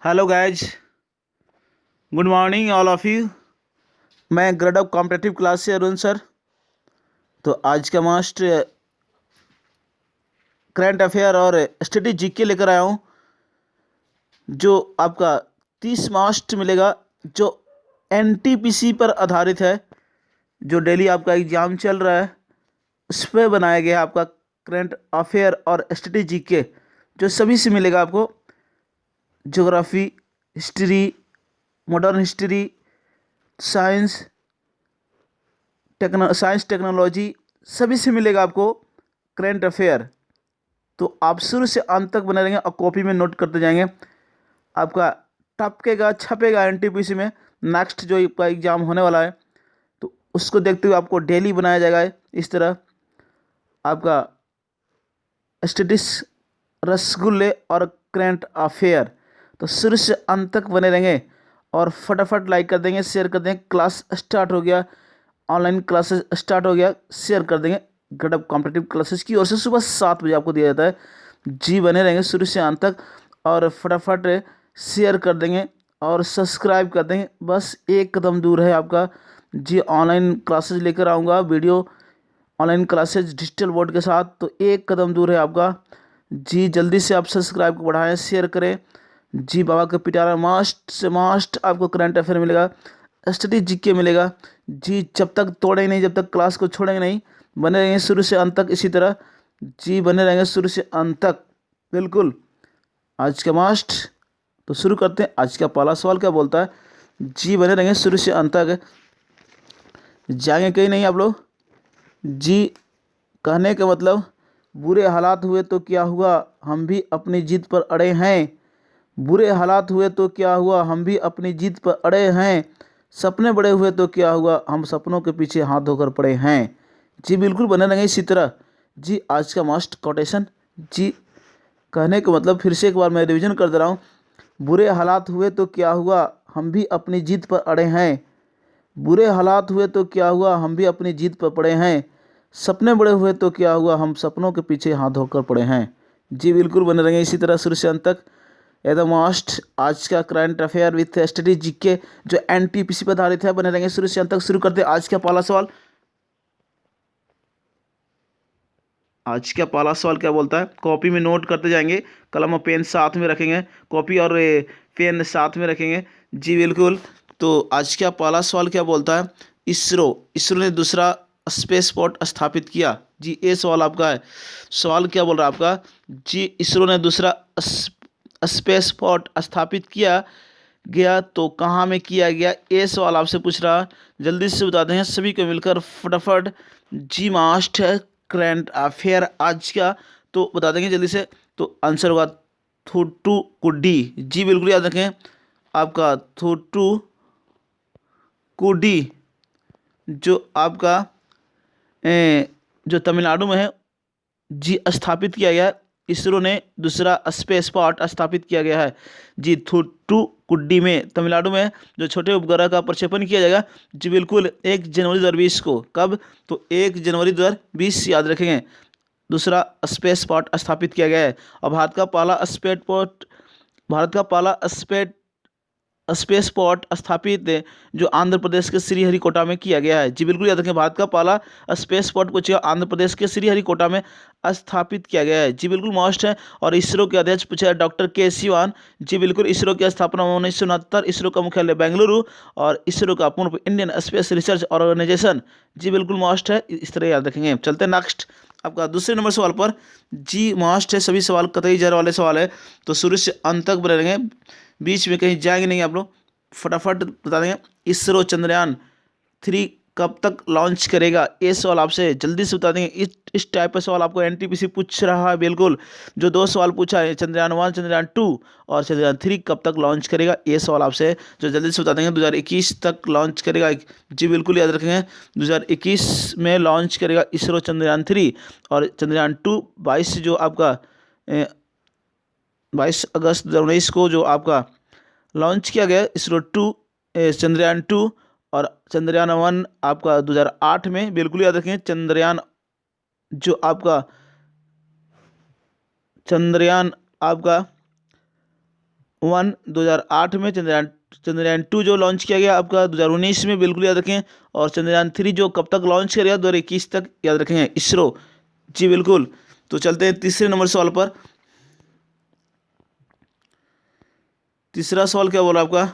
Hello guys, good morning all of you. मैं grade of competitive class से Arun sir. तो आज का मस्ट करंट अफेयर और स्टडी जीके लेकर आया हूँ, जो आपका 30 मार्च मिलेगा, जो एनटीपीसी पर आधारित है। जो डेली आपका एग्ज़ाम चल रहा है उस पर बनाया गया है आपका करंट अफेयर और स्टडी जीके, जो सभी से मिलेगा आपको। Geography, history, modern history, science, science technology, सभी से मिलेगा आपको करंट अफेयर। तो आप शुरू से अंत तक बने रहेंगे और कॉपी में नोट करते जाएंगे। आपका टपकेगा छपेगा एनटीपीसी में। नेक्स्ट जो आपका एग्ज़ाम होने वाला है तो उसको देखते हुए आपको डेली बनाया जाएगा इस तरह। आपका स्टेटिस, रसगुल्ले और करंट अफेयर। तो शुरू से अंत तक बने रहेंगे और फटाफट लाइक कर देंगे, शेयर कर देंगे। क्लास स्टार्ट हो गया, ऑनलाइन क्लासेस स्टार्ट हो गया, शेयर कर देंगे। गडअप कॉम्पिटेटिव क्लासेस की ओर से सुबह 7 बजे आपको दिया जाता है। जी बने रहेंगे शुरू से अंत तक और फटाफट शेयर कर देंगे और सब्सक्राइब कर देंगे। बस एक कदम दूर है आपका। जी ऑनलाइन क्लासेस लेकर आऊँगा, video online classes digital board के साथ। तो एक कदम दूर है आपका। जी जल्दी से आप सब्सक्राइब को बढ़ाएं, शेयर करें। जी बाबा का पिटारा मस्ट से मस्ट आपको करंट अफेयर मिलेगा, स्टडी जीके मिलेगा। जी जब तक तोड़ेंगे नहीं, जब तक क्लास को छोड़ेंगे नहीं, बने रहेंगे शुरू से अंत तक इसी तरह। जी बने रहेंगे शुरू से अंत तक, बिल्कुल। आज का मस्ट तो शुरू करते हैं। आज का पहला सवाल क्या बोलता है? जी बने रहेंगे शुरू से अंत तक, जाएंगे कहीं नहीं आप लोग। जी कहने का मतलब, बुरे हालात हुए तो क्या हुआ, हम भी अपनी जिद पर अड़े हैं। बुरे हालात हुए तो क्या हुआ, हम भी अपनी जिद पर अड़े हैं। सपने बड़े हुए तो क्या हुआ, हम सपनों के पीछे हाथ धोकर पड़े हैं। जी बिल्कुल बने रहेंगे इसी तरह। जी आज का मस्ट कोटेशन। जी कहने का मतलब फिर से एक बार मैं रिवीजन कर दे रहा हूँ। बुरे हालात हुए तो क्या हुआ, हम भी अपनी जिद पर अड़े हैं। बुरे हालात हुए तो क्या हुआ, हम भी अपनी जिद पर पड़े हैं। सपने बड़े हुए तो क्या हुआ, हम सपनों के पीछे हाथ धोकर पड़े हैं। जी बिल्कुल बने रहेंगे इसी तरह शुरू से अंत तक। एकदम मस्ट आज का current affair with study GK, जो एनटीपीसी पर आधारित है, बने रहेंगे शुरू से अंत तक। शुरू करते हैं आज का पहला सवाल। आज का पहला सवाल क्या बोलता है? कॉपी में नोट करते जाएंगे, कलम और पेन साथ में रखेंगे, कॉपी और पेन साथ में रखेंगे। जी बिल्कुल। तो आज का पहला सवाल क्या बोलता है? इसरो इसरो ने दूसरा स्पेस पोर्ट स्थापित किया। जी ये सवाल आपका है। सवाल क्या बोल रहा है आपका? जी इसरो ने दूसरा स्पेस पोर्ट स्थापित किया गया तो कहाँ में किया गया, ये सवाल आपसे पूछ रहा है। जल्दी से बता दें सभी को मिलकर फटाफट। जी मास्ट है करंट अफेयर आज का, तो बता देंगे जल्दी से। तो आंसर होगा थोटू कुड्डी। जी बिल्कुल याद रखें, आपका थोटू कुड्डी, जो आपका जो तमिलनाडु में है। जी स्थापित किया गया है। इसरो ने दूसरा स्पेस पोर्ट स्थापित किया गया है। जी थूथुकुडी में, तमिलनाडु में, जो छोटे उपग्रह का प्रक्षेपण किया जाएगा। जी बिल्कुल 1 जनवरी 2020 को। कब? तो 1 जनवरी 2020 याद रखेंगे। दूसरा स्पेस पोर्ट स्थापित किया गया है। और भारत का पहला स्पेस पोर्ट स्थापित जो आंध्र प्रदेश के श्रीहरिकोटा में किया गया है। जी बिल्कुल याद रखें, भारत का पहला स्पेस पोर्ट पूछिए आंध्र प्रदेश के श्रीहरिकोटा में स्थापित किया गया है। जी बिल्कुल मस्ट है। और इसरो के अध्यक्ष पूछा है डॉक्टर के सिवान। जी बिल्कुल। इसरो की स्थापना 1969, इसरो का मुख्यालय बेंगलुरु, और इसरो का पूर्ण इंडियन स्पेस रिसर्च ऑर्गेनाइजेशन। जी बिल्कुल मस्ट है, इस तरह याद रखेंगे। चलते हैं नेक्स्ट आपका दूसरे नंबर सवाल पर। जी मस्ट है, सभी सवाल कतई जर वाले सवाल है, तो शुरू से अंत तक बने रहेंगे, बीच में कहीं जाएंगे नहीं आप लोग। फटाफट बता देंगे। इसरो चंद्रयान 3 कब तक लॉन्च करेगा, ये सवाल आपसे जल्दी से बता देंगे। इस टाइप का सवाल आपको एनटीपीसी पूछ रहा है, बिल्कुल। जो 2 सवाल पूछा है, चंद्रयान 1, चंद्रयान 2 और चंद्रयान 3 कब तक लॉन्च करेगा, ये सवाल आपसे जो जल्दी से बता देंगे। 2021 तक लॉन्च करेगा। जी बिल्कुल याद रखेंगे, 2021 में लॉन्च करेगा इसरो चंद्रयान 3। और चंद्रयान 2 22 जो आपका 22 अगस्त 2019 को जो आपका लॉन्च किया गया इसरो 2, चंद्रयान 2। और चंद्रयान 1 आपका 2008 में। बिल्कुल याद रखें, चंद्रयान जो आपका चंद्रयान आपका 1 2008 में, चंद्रयान 2 जो लॉन्च किया गया आपका 2019 में, बिल्कुल याद रखें। और चंद्रयान 3 जो कब तक लॉन्च किया गया, 2021 तक, याद रखेंगे, इसरो। जी बिल्कुल। तो चलते हैं तीसरे नंबर सवाल पर। तीसरा सवाल क्या बोला आपका,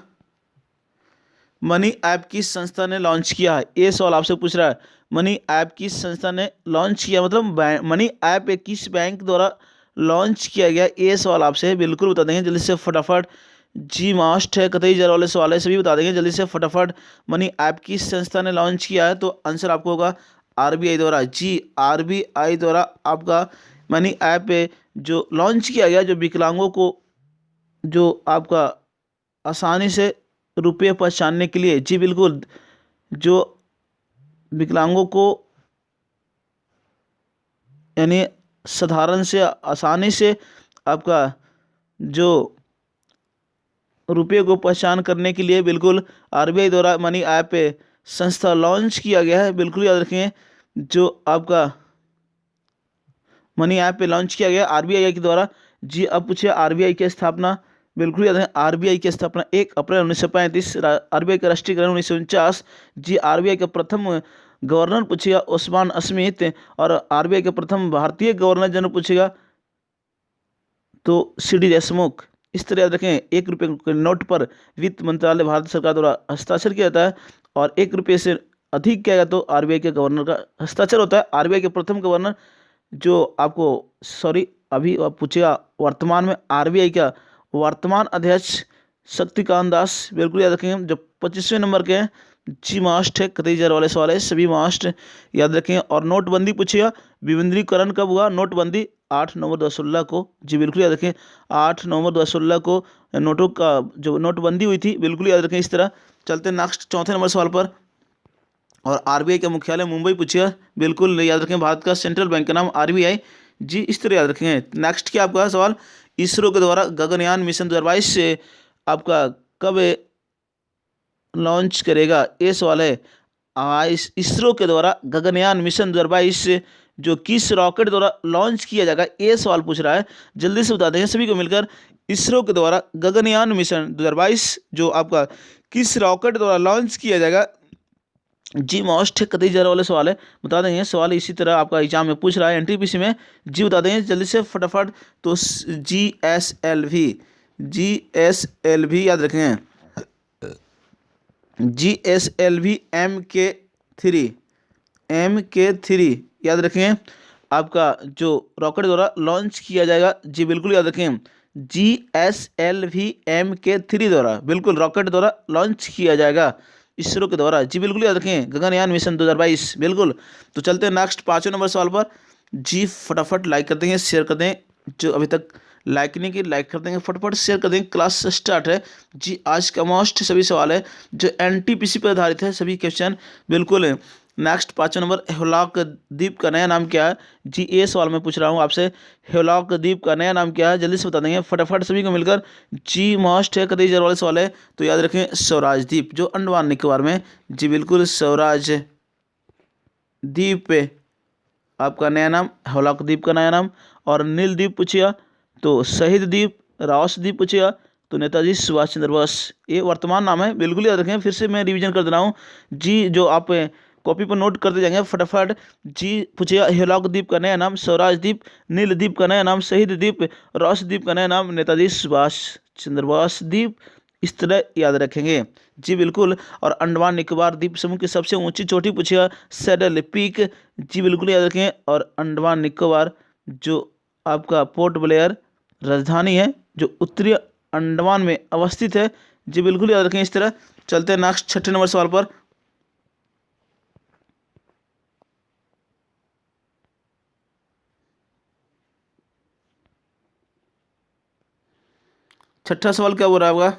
मनी ऐप किस संस्था ने लॉन्च किया है, ये सवाल आपसे पूछ रहा है। मनी ऐप किस संस्था ने लॉन्च किया, मतलब मनी ऐप किस बैंक द्वारा लॉन्च किया गया, ये सवाल आपसे बिल्कुल बता देंगे जल्दी से फटाफट। जी मास्ट है, कतई जरा वाले सवाल है, सभी बता देंगे जल्दी से फटाफट। मनी ऐप किस संस्था ने लॉन्च किया है, तो आंसर आपको होगा आरबीआई द्वारा। जी आरबीआई द्वारा आपका मनी ऐप जो लॉन्च किया गया, जो विकलांगों को जो आपका आसानी से रुपये पहचानने के लिए, जी बिल्कुल, जो विकलांगों को यानी साधारण से आसानी से आपका जो रुपये को पहचान करने के लिए बिल्कुल आरबीआई द्वारा मनी ऐप संस्था लॉन्च किया गया है। बिल्कुल याद रखें, जो आपका मनी ऐप पे लॉन्च किया गया आरबीआई के द्वारा। जी अब पूछिए आरबीआई की स्थापना, बिल्कुल याद है, आरबीआई की स्थापना 1 अप्रैल 1935, आरबीआई का राष्ट्रीयकरण 1949। जी आरबीआई का प्रथम गवर्नर पूछेगा उस्मान स्मिथ, और आरबीआई के प्रथम भारतीय गवर्नर जनरल पूछेगा तो सीडी देशमुख। इस तरह याद रखें, 1 रुपये के नोट पर वित्त मंत्रालय भारत सरकार द्वारा हस्ताक्षर किया जाता है, और 1 रुपये से अधिक किया गया तो आरबीआई के गवर्नर का हस्ताक्षर होता है। आरबीआई के प्रथम गवर्नर जो आपको, सॉरी, अभी आप पूछेगा वर्तमान में आरबीआई का वर्तमान अध्यक्ष शक्तिकांत दास, बिल्कुल याद रखेंगे, जो 25वें नंबर के हैं। जी मास्ट है, कतई जर वाले सवाल है, सभी मास्ट याद रखें। और नोटबंदी पूछिएगा, विमुद्रीकरण कब हुआ, नोटबंदी 8 नवंबर 2016 को। जी बिल्कुल याद रखें, 8 नवंबर 2016 को नोटों का जो नोटबंदी हुई थी, बिल्कुल याद रखें। इस तरह चलते हैं नेक्स्ट चौथे नंबर सवाल पर। और आरबीआई का मुख्यालय मुंबई पूछिएगा, बिल्कुल याद रखें, भारत का सेंट्रल बैंक का नाम आरबीआई। जी इस तरह याद रखेंगे। नेक्स्ट क्या आपका सवाल, इसरो के द्वारा गगनयान मिशन 2022 से आपका कब लॉन्च करेगा, ये सवाल है। इसरो के द्वारा गगनयान मिशन 2022 से जो किस रॉकेट द्वारा लॉन्च किया जाएगा, ये सवाल पूछ रहा है, जल्दी से बता देंगे सभी को मिलकर। इसरो के द्वारा गगनयान मिशन 2022 जो आपका किस रॉकेट द्वारा लॉन्च किया जाएगा। जी मोस्ट कतई जरा वाले सवाल है, बता देंगे। सवाल इसी तरह आपका एग्जाम में पूछ रहा है एनटीपीसी में। जी बता देंगे जल्दी से फटाफट। तो जी एस एल वी याद रखें, GSLV MK3 याद रखें, आपका जो रॉकेट द्वारा लॉन्च किया जाएगा। जी बिल्कुल याद रखें, GSLV MK3 द्वारा, बिल्कुल रॉकेट द्वारा लॉन्च किया जाएगा इसरो के द्वारा। जी बिल्कुल याद रखें, गगनयान मिशन 2022, बिल्कुल। तो चलते हैं नेक्स्ट 5वें नंबर सवाल पर। जी फटाफट लाइक कर देंगे, शेयर कर दें, जो अभी तक लाइक नहीं की लाइक कर देंगे, फटाफट शेयर कर देंगे। क्लास स्टार्ट है। जी आज का मोस्ट सभी सवाल है जो एनटीपीसी पर आधारित है, सभी क्वेश्चन बिल्कुल। नेक्स्ट 5वां नंबर, हेवलॉक द्वीप का नया नाम क्या है। जी ये सवाल मैं पूछ रहा हूँ आपसे, हेवलॉक द्वीप का नया नाम क्या है, जल्दी से बता देंगे फटाफट सभी को मिलकर। जी मोस्ट है, कतई जर वाले सवाल है, तो याद रखें स्वराज द्वीप जो अंडमान निकोबार में। जी बिल्कुल, स्वराज द्वीप आपका नया नाम, हेवलॉक द्वीप का नया नाम। और नील द्वीप पूछिए तो शहीद द्वीप, रावस द्वीप पूछिए तो नेताजी सुभाष चंद्र बोस, ये वर्तमान नाम है, बिल्कुल याद रखें। फिर से मैं रिवीजन कर दे रहा हूँ जी, जो आप कॉपी पर नोट करते जाएंगे फटाफट। जी पूछिए, हेवलॉक द्वीप का नया नाम स्वराज द्वीप, नील द्वीप का नया नाम शहीद द्वीप, रावस द्वीप का नया नाम नेताजी सुभाष चंद्र बोस द्वीप, इस तरह याद रखेंगे। जी बिल्कुल। और अंडमान निकोबार द्वीप समूह की सबसे ऊंची चोटी पूछिएगा सैडल पीक। जी बिल्कुल याद रखें। और अंडमान निकोबार जो आपका पोर्ट ब्लेयर राजधानी है, जो उत्तरी अंडमान में अवस्थित है। जी बिल्कुल याद रखें। इस तरह चलते हैं नेक्स्ट 6ठे नंबर सवाल पर। छठा सवाल क्या हो रहा है आपका,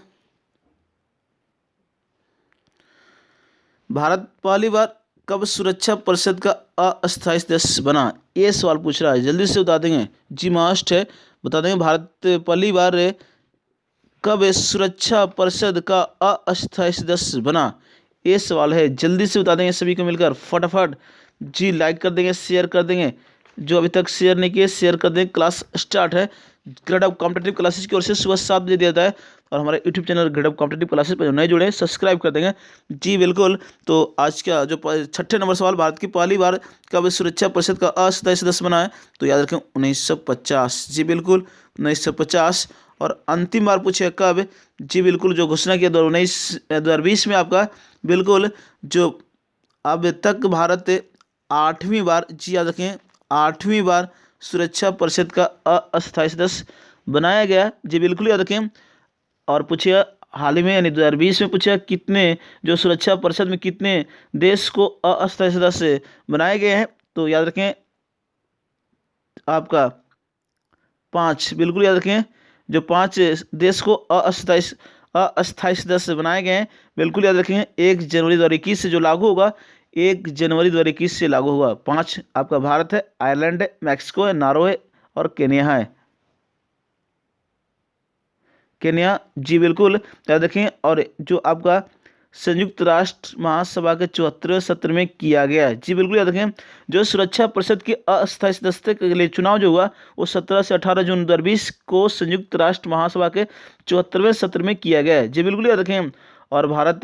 भारत पहली बार कब सुरक्षा परिषद का अस्थायी सदस्य बना, ये सवाल पूछ रहा है, जल्दी से बता देंगे। जी मास्ट है, बता देंगे भारत पहली बार कब सुरक्षा परिषद का अस्थायी सदस्य बना, ये सवाल है, जल्दी से बता देंगे सभी को मिलकर फटाफट। जी लाइक कर देंगे, शेयर कर देंगे, जो अभी तक शेयर नहीं किए शेयर कर देंगे। क्लास स्टार्ट है। ग्रेड ऑफ कॉम्पिटेटिव क्लासेस की ओर से सुबह 7 बजे दिया जाता है। और हमारे YouTube channel grade of competitive classes पर जो नए जुड़े हैं सब्सक्राइब कर देंगे। जी बिल्कुल। तो आज का जो 6ठे नंबर सवाल, भारत की पहली बार कब सुरक्षा परिषद का अस्थायी सदस्य बना है? तो याद रखें 1950। जी बिल्कुल 1950। और अंतिम बार पूछे कब? जी बिल्कुल जो घोषणा किया 2020 में आपका। बिल्कुल जो अब तक भारत 8वीं बार, जी याद रखें 8वीं बार सुरक्षा परिषद का अस्थायी सदस्य बनाया गया। जी बिल्कुल याद रखें। और पूछिए हाल ही में यानी 2020 में पूछा कितने जो सुरक्षा परिषद में कितने देश को अस्थायी सदस्य बनाए गए हैं? तो याद रखें आपका 5। बिल्कुल याद रखें जो 5 देश को अस्थायी सदस्य बनाए गए हैं। बिल्कुल याद रखें 1 जनवरी 2021 से जो लागू होगा, 1 जनवरी 2021 से लागू होगा। 5 आपका भारत है, आयरलैंड है, मैक्सिको है, नॉर्वे और केन्या है। केन्या, जी बिल्कुल याद रखें। और जो आपका संयुक्त राष्ट्र महासभा के 74वें सत्र में किया गया है। जी बिल्कुल याद रखें जो सुरक्षा परिषद के अस्थायी सदस्य के लिए चुनाव जो हुआ वो 17 से 18 जून 2020 को संयुक्त राष्ट्र महासभा के 74वें सत्र में किया गया है। जी बिल्कुल याद रखें। और भारत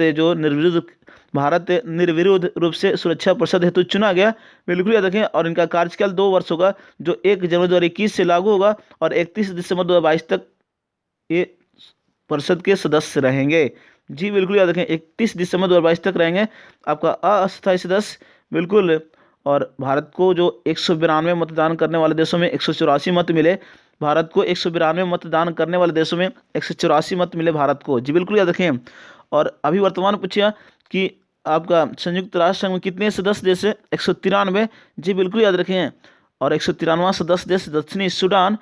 निर्विरोध रूप से सुरक्षा परिषद हेतु चुना गया। बिल्कुल याद रखें। और इनका कार्यकाल 2 वर्ष होगा, जो 1 जनवरी 2021 से लागू होगा और 31 दिसंबर 2022 तक ये परिषद के सदस्य रहेंगे। जी बिल्कुल याद रखें 31 दिसंबर 2022 तक रहेंगे आपका अस्थायी सदस्य। बिल्कुल। और भारत को जो 192 मतदान करने वाले देशों में 184 मत मिले। भारत को 192 मतदान करने वाले देशों में 184 मत मिले भारत को। जी बिल्कुल याद रखें। और अभी वर्तमान पूछिए कि आपका संयुक्त राष्ट्र संघ में कितने सदस्य देश है? 193। जी बिल्कुल याद रखें। और 193वां सदस्य देश दक्षिणी सूडान।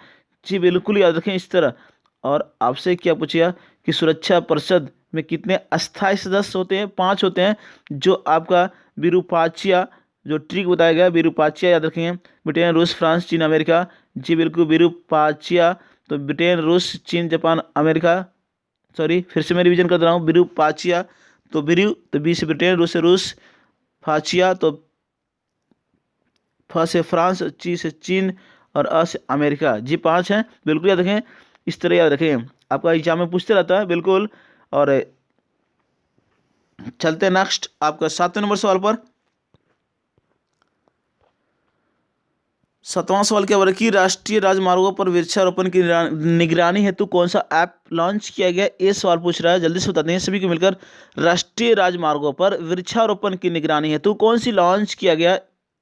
जी बिल्कुल याद रखें इस तरह। और आपसे क्या पूछिए कि सुरक्षा परिषद में कितने अस्थायी सदस्य होते हैं? 5 होते हैं। जो आपका विरूपाक्षिया जो ट्रिक बताया गया, विरूपाक्षिया याद रखेंगे। ब्रिटेन, रूस, फ्रांस, चीन, अमेरिका। जी बिल्कुल विरूपाक्षिया। तो ब्रिटेन, रूस, चीन, जापान, अमेरिका। सॉरी फिर से मैं रिवीजन कर रहा हूँ। विरूपाक्षिया तो बी से ब्रिटेन, रूस से रूस, फाचिया तो फ से फ्रांस, ची से चीन और अ से अमेरिका। जी 5 हैं। बिल्कुल याद रखें इस तरह याद रखें, आपका एग्जाम में पूछते रहता है। बिल्कुल। और चलते हैं नेक्स्ट आपका 7वें नंबर सवाल पर। 7वां सवाल क्या बोला कि राष्ट्रीय राजमार्गों पर वृक्षारोपण की निगरानी हेतु कौन सा ऐप लॉन्च किया गया? ये सवाल पूछ रहा है, जल्दी से बताते हैं सभी को मिलकर। राष्ट्रीय राजमार्गों पर वृक्षारोपण की निगरानी हेतु कौन सी लॉन्च किया गया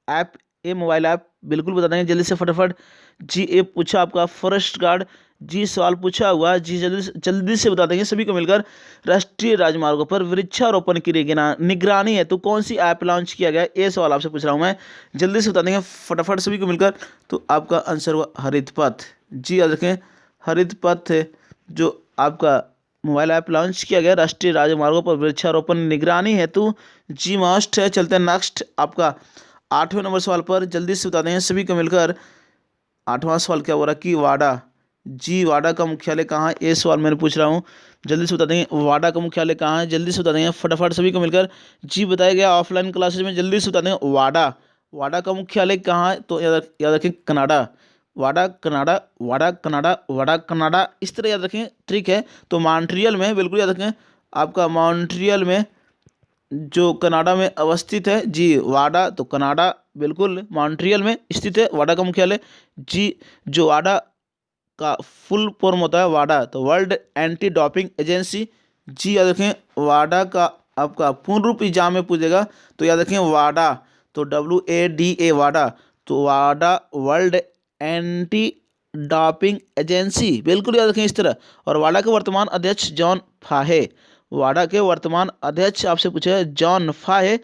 ऐप? ये मोबाइल ऐप बिल्कुल बता देंगे जल्दी से फटाफट। जी ये पूछा आपका फॉरेस्ट गार्ड। जी सवाल पूछा हुआ। जी जल्दी से बता देंगे सभी को मिलकर। राष्ट्रीय राजमार्गों पर वृक्षारोपण की निगरानी है तो कौन सी ऐप लॉन्च किया गया? ये सवाल आपसे पूछ रहा हूं मैं, जल्दी से बता देंगे फटाफट सभी को मिलकर। तो आपका आंसर हुआ हरित पथ। जी याद रखें हरित पथ है जो आपका मोबाइल ऐप लॉन्च किया गया राष्ट्रीय राजमार्गों पर वृक्षारोपण निगरानी हेतु। जी मस्ट है। चलते हैं नेक्स्ट आपका 8वें नंबर सवाल पर, जल्दी से बता देंगे सभी को मिलकर। 8वां सवाल क्या हो रहा कि वाडा। जी वाडा का मुख्यालय कहाँ है? ये सवाल मैंने पूछ रहा हूँ, जल्दी से बता देंगे वाडा का मुख्यालय कहाँ है? जल्दी से बता देंगे फटाफट सभी को मिलकर। जी बताया गया ऑफलाइन क्लासेज में, जल्दी से बता देंगे वाडा का मुख्यालय कहाँ है? तो याद रखें कनाडा। वाडा कनाडा, वाडा कनाडा, वाडा कनाडा, इस तरह याद रखें। ठीक है। तो मॉन्ट्रियल में, बिल्कुल याद रखें आपका मॉन्ट्रियल में जो कनाडा में अवस्थित है। जी वाडा तो कनाडा बिल्कुल मॉन्ट्रियल में स्थित है वाडा का मुख्यालय। जी जो वाडा का फुल फॉर्म होता है वाडा तो वर्ल्ड एंटी डोपिंग एजेंसी। जी याद रखें वाडा का आपका पूर्ण रूप एग्जाम में पूछेगा तो याद रखें वाडा तो WADA वाडा तो वाडा वर्ल्ड एंटी डोपिंग एजेंसी। बिल्कुल याद रखें इस तरह। और वाडा के वर्तमान अध्यक्ष जॉन फाहे। वाडा के वर्तमान अध्यक्ष आपसे पूछे जॉन फाहे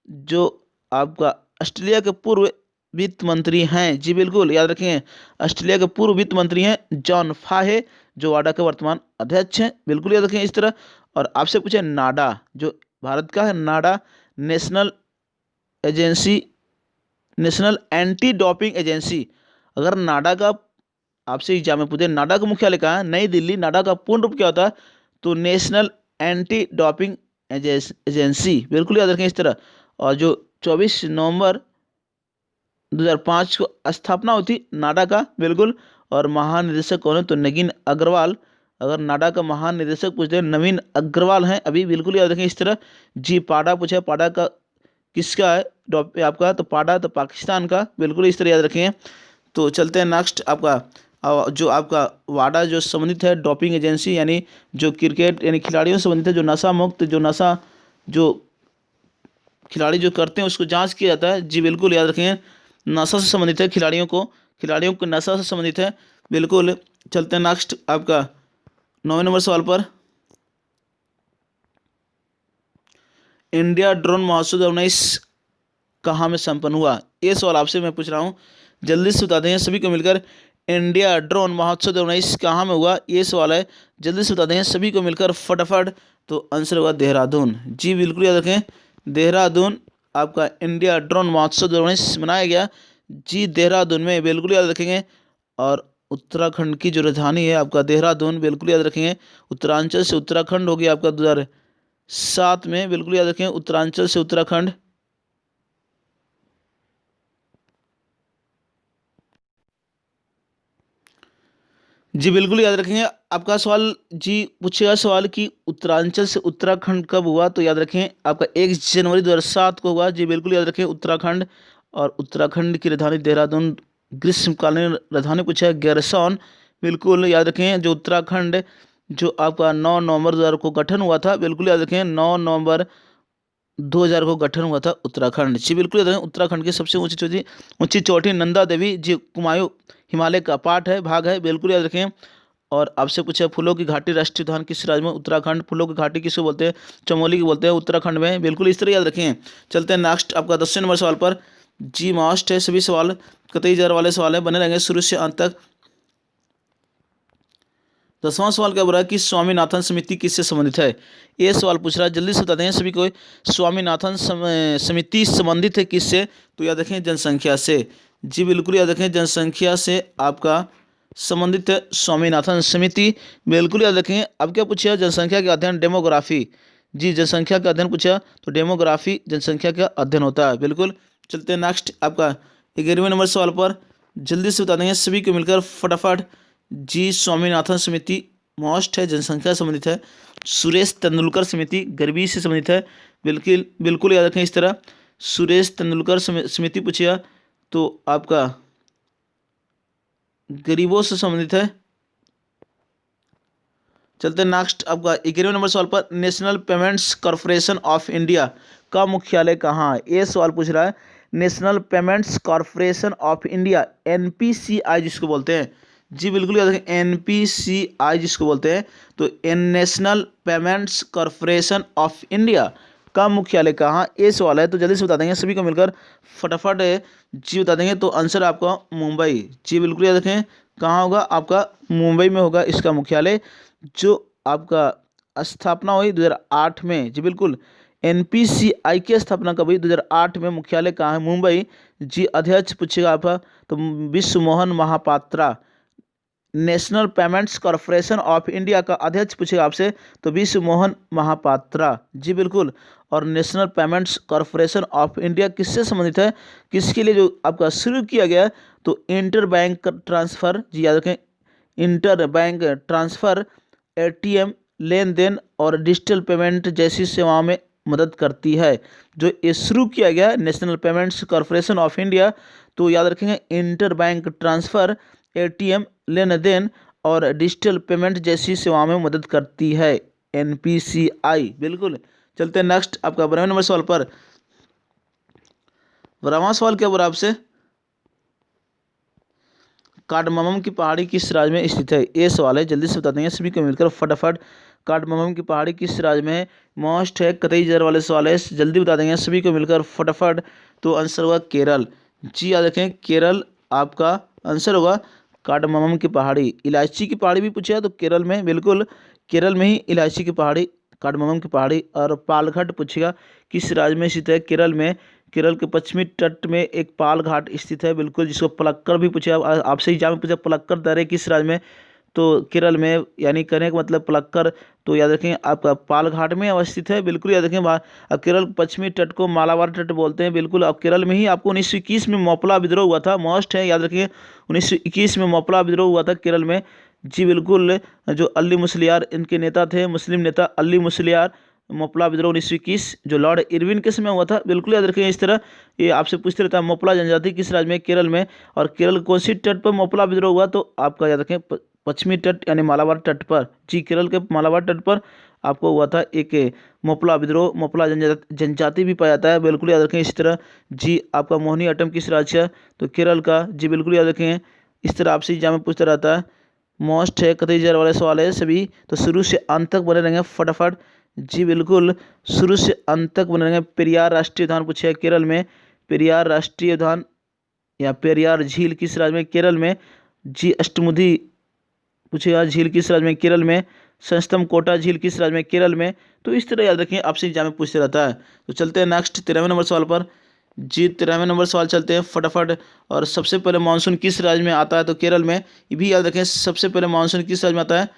जो आपका ऑस्ट्रेलिया के पूर्व वित्त मंत्री हैं। जी बिल्कुल याद रखें ऑस्ट्रेलिया के पूर्व वित्त मंत्री हैं जॉन फाहे जो वाडा के वर्तमान अध्यक्ष हैं। बिल्कुल याद रखें इस तरह। और आपसे पूछे नाडा जो भारत का है, NADA national agency, national anti doping agency. अगर नाडा का आपसे एग्जाम में पूछे नाडा का मुख्यालय कहाँ है? नई दिल्ली। नाडा का पूर्ण रूप क्या होता है? तो नेशनल एंटी डोपिंग एजेंसी। बिल्कुल याद रखें इस तरह। और जो 24 नवंबर 2005 को स्थापना हुई थी नाडा का। बिल्कुल। और महानिदेशक कौन है, तो नगीन अग्रवाल। अगर नाडा का महानिदेशक पूछते हैं नवीन अग्रवाल हैं अभी, बिल्कुल याद रखें इस तरह। जी पाडा पूछा, पाडा का किसका है आपका, तो पाडा तो पाकिस्तान का, बिल्कुल इस तरह याद रखें। तो चलते हैं नेक्स्ट आपका जो आपका वाडा जो संबंधित है डोपिंग एजेंसी, यानी जो क्रिकेट यानी खिलाड़ियों से संबंधित है, जो नशा मुक्त जो नशा जो खिलाड़ी जो करते हैं उसको जांच किया जाता है। जी बिल्कुल याद रखें, नशा से संबंधित है, खिलाड़ियों को नशा से संबंधित है, बिल्कुल। चलते हैं नेक्स्ट आपका 9वें नंबर सवाल पर। इंडिया ड्रोन महोत्सव 2019 कहाँ में संपन्न हुआ, ये सवाल आपसे मैं पूछ रहा हूँ, जल्दी से बता दें सभी को मिलकर। इंडिया ड्रोन महोत्सव 2019 कहाँ में हुआ, ये सवाल है, जल्दी से बता दें सभी को मिलकर फटाफट। तो आंसर होगा देहरादून। जी बिल्कुल याद रखें, देहरादून आपका इंडिया ड्रोन महोत्सव 2019 मनाया गया। जी देहरादून में, बिल्कुल याद रखेंगे। और उत्तराखंड की जो राजधानी है आपका देहरादून, बिल्कुल याद रखेंगे। उत्तरांचल से उत्तराखंड हो गया आपका 2007 में, बिल्कुल याद रखें, उत्तरांचल से उत्तराखंड। जी बिल्कुल याद रखेंगे। आपका सवाल जी पूछेगा सवाल कि उत्तरांचल से उत्तराखंड कब हुआ, तो याद रखें आपका 1 जनवरी 2007 को हुआ। जी बिल्कुल याद रखें, उत्तराखंड। और उत्तराखंड की राजधानी देहरादून। ग्रीष्मकालीन राजधानी पूछा है गैरसौन, बिल्कुल याद रखें। जो उत्तराखंड जो आपका 9 नवंबर 2000 को गठन हुआ था, बिल्कुल याद रखें, 9 नवंबर 2000 को गठन हुआ था उत्तराखंड। जी बिल्कुल याद रखें। उत्तराखंड की सबसे ऊंची चोटी नंदा देवी, जी कुमायूं हिमालय का पार्ट है, भाग है, बिल्कुल याद रखें। और आपसे पूछा फूलों की घाटी राष्ट्रीय उद्यान किस राज्य में, उत्तराखंड। फूलों की घाटी किसको बोलते हैं, चमोली की बोलते हैं, उत्तराखंड में, बिल्कुल इस तरह याद रखें। चलते हैं नेक्स्ट आपका 10वें नंबर सवाल पर। जी मस्ट है, सभी सवाल कतई जार वाले सवाल है, बने रहेंगे शुरू से अंत तक। 10वां सवाल क्या बोल रहा है कि स्वामीनाथन समिति किससे संबंधित है, ये सवाल पूछ रहा है, जल्दी से बताते हैं सभी को। स्वामीनाथन समिति संबंधित है किससे, तो याद रखें जनसंख्या से। जी बिल्कुल याद रखें, जनसंख्या से आपका संबंधित है स्वामीनाथन समिति, बिल्कुल याद रखें। अब क्या पूछा, जनसंख्या का अध्ययन डेमोग्राफी। जी जनसंख्या का अध्ययन पूछा, तो डेमोग्राफी जनसंख्या का अध्ययन होता है, बिल्कुल। चलते हैं नेक्स्ट आपका 11वें नंबर सवाल पर, जल्दी से बता देंगे सभी को मिलकर फटाफट। जी स्वामीनाथन समिति मोस्ट है, जनसंख्या से संबंधित है। सुरेश तेंदुलकर समिति गरीबी से संबंधित है, बिल्कुल बिल्कुल याद रखें इस तरह। सुरेश तेंदुलकर समिति पूछिए तो आपका गरीबों से संबंधित है। चलते हैं नेक्स्ट आपका 11वें नंबर सवाल पर। National payments corporation of India का मुख्यालय कहाँ है, ये सवाल पूछ रहा है। National payments corporation of India, NPCI जिसको बोलते हैं। जी बिल्कुल याद रखें, एनपीसीआई जिसको बोलते हैं। तो national payments corporation of India का मुख्यालय कहाँ, ये सवाल है, तो जल्दी से बता देंगे सभी को मिलकर फटाफट। जी बता देंगे तो आंसर आपका मुंबई। जी बिल्कुल याद रखें, कहाँ होगा, आपका मुंबई में होगा इसका मुख्यालय, जो आपका स्थापना हुई 2008 में। जी बिल्कुल, एनपीसीआई की स्थापना कब हुई, 2008 में। मुख्यालय कहाँ है, मुंबई। जी अध्यक्ष पूछेगा आपका, तो Vishwa Mohan Mahapatra. National payments corporation of India का अध्यक्ष पूछेगा आपसे, तो विश्व मोहन महापात्रा। जी बिल्कुल। और national payments corporation of India किससे संबंधित है, किसके लिए जो आपका शुरू किया गया, तो इंटर बैंक ट्रांसफ़र। जी याद रखें, इंटर बैंक ट्रांसफ़र, एटीएम लेन देन और डिजिटल पेमेंट जैसी सेवाओं में मदद करती है। जो ये शुरू किया गया है national payments corporation of India, तो याद रखेंगे इंटर बैंक ट्रांसफ़र, एटीएम लेन देन और डिजिटल पेमेंट जैसी सेवाओं में मदद करती है, एनपीसीआई, बिल्कुल। चलते हैं नेक्स्ट आपका 12वें नंबर सवाल पर। 12वां सवाल क्या बोल रहा है आपसे, कार्डमम की पहाड़ी किस राज्य में स्थित है, ये सवाल है, जल्दी से बता देंगे सभी को मिलकर फटाफट। कार्डमम की पहाड़ी किस राज्य में है, मोस्ट है, कतई जार वाले सवाल है, जल्दी बता देंगे सभी को मिलकर फटाफट। तो आंसर होगा केरल। जी याद रखें, केरल आपका आंसर होगा। कार्डमम की पहाड़ी, इलायची की पहाड़ी भी पूछा तो केरल में, बिल्कुल केरल में ही इलायची की पहाड़ी, कार्डमम की पहाड़ी। और पालघाट पूछेगा किस राज्य में स्थित है, केरल में। केरल के पश्चिमी तट में एक पाल घाट स्थित है, बिल्कुल, जिसको पलक्कड़ भी पूछा, आपसे एग्जाम में पूछा पलक्कड़ दर्रे किस राज्य में, तो केरल में, यानी कहने का मतलब पलक्कर, तो याद रखें आपका पालघाट में अवस्थित है। बिल्कुल याद रखें। अब केरल पश्चिमी तट को मालाबार तट बोलते हैं। बिल्कुल, अब केरल में ही आपको 1921 में मोपला विद्रोह हुआ था। मस्ट है, याद रखिए 1921 में मोपला विद्रोह हुआ था केरल में। जी बिल्कुल, जो अली मुसलियार इनके नेता थे, मुस्लिम नेता अली मुसलियार, मोपला विद्रोह 1921 जो लॉर्ड इरविन के समय हुआ था। बिल्कुल याद रखें। इस तरह ये आपसे पूछते रहता है मोपला जनजाति किस राज्य में, केरल में। और केरल कौन सी तट पर मोपला विद्रोह हुआ, तो आपका याद रखें पश्चिमी तट यानी मालाबार तट पर। जी, केरल के मालाबार तट पर आपको हुआ था एक मोपला विद्रोह। मोपला जनजाति भी पाया जाता है। बिल्कुल याद रखें। इस तरह जी आपका मोहिनीअट्टम किस राज्य है, तो केरल का। जी बिल्कुल याद रखें। इस तरह आपसे एग्जाम में पूछता रहता है। मोस्ट है, कतई जार वाले सवाल है सभी, तो शुरू से अंत तक बने रहेंगे फटाफट। जी बिल्कुल, शुरू से अंत तक बने रहेंगे। पेरियार राष्ट्रीय उद्यान पूछे केरल में। पेरियार राष्ट्रीय उद्यान या पेरियार झील किस राज्य में, केरल में। जी अष्टमुदी पूछेगा, झील किस राज्य में, केरल में। संस्तम कोटा झील किस राज्य में, केरल में। तो इस तरह याद रखें, आपसे एग्जाम में पूछते रहता है। तो चलते हैं नेक्स्ट 13वें नंबर सवाल पर। जी 13वें नंबर सवाल चलते हैं फटाफट। और सबसे पहले मानसून किस राज्य में आता है, तो केरल में। ये भी याद रखें, सबसे पहले मानसून किस राज्य में आता है,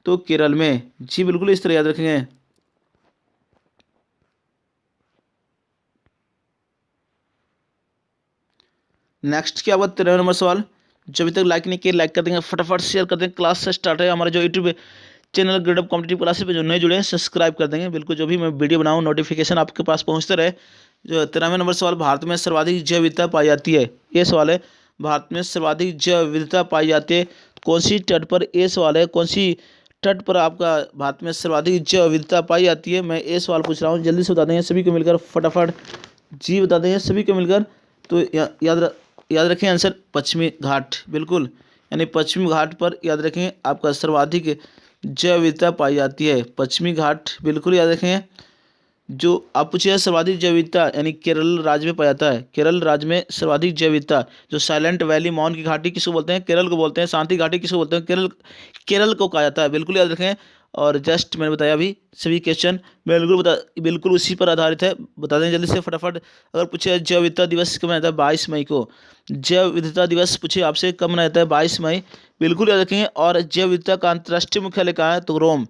तो केरल में। जी बिल्कुल, इस तरह याद रखेंगे। नेक्स्ट क्या हुआ, 13वें नंबर सवाल। जो अभी तक लाइक नहीं किया, लाइक कर देंगे, फटाफट शेयर कर देंगे। क्लास से स्टार्ट है हमारा जो YouTube channel Gradeup competitive classes पे जो नए जुड़े हैं सब्सक्राइब कर देंगे। बिल्कुल, जो भी मैं वीडियो बनाऊँ नोटिफिकेशन आपके पास पहुँचते रहे। जो 13वें नंबर सवाल, भारत में सर्वाधिक जैव विविधता पाई जाती है, ये सवाल है। भारत में सर्वाधिक जैव विविधता पाई जाती है कौन सी तट पर, ये सवाल है। कौन सी तट पर आपका भारत में सर्वाधिक जैव विविधता पाई जाती है, मैं ये सवाल पूछ रहा हूँ। जल्दी से बता देंगे सभी को मिलकर फटाफट। जी बता देंगे सभी को मिलकर। तो याद रखें आंसर पश्चिमी घाट। बिल्कुल, यानी पश्चिमी घाट पर याद रखें आपका सर्वाधिक जैव विविधता पाई जाती है, पश्चिमी घाट। बिल्कुल याद रखें। जो आप पूछिए सर्वाधिक जैव विविधता यानी केरल राज्य में पाया जाता है। केरल राज्य में सर्वाधिक जैव विविधता, जो साइलेंट वैली मौन की घाटी किसको बोलते हैं, केरल को बोलते हैं। शांति घाटी किसको बोलते हैं, केरल को कहा जाता है। बिल्कुल याद रखें। और जस्ट मैंने बताया अभी सभी क्वेश्चन बिल्कुल उसी पर आधारित है। बता दें जल्दी से फटाफट। अगर पूछे जैव विविधता दिवस कब मनाया जाता है, 22 मई को। जैव विविधता दिवस पूछे आपसे कब मनाया जाता है, 22 मई। बिल्कुल याद रखेंगे। और जैव विविधता का अंतर्राष्ट्रीय मुख्यालय कहाँ है, तो रोम।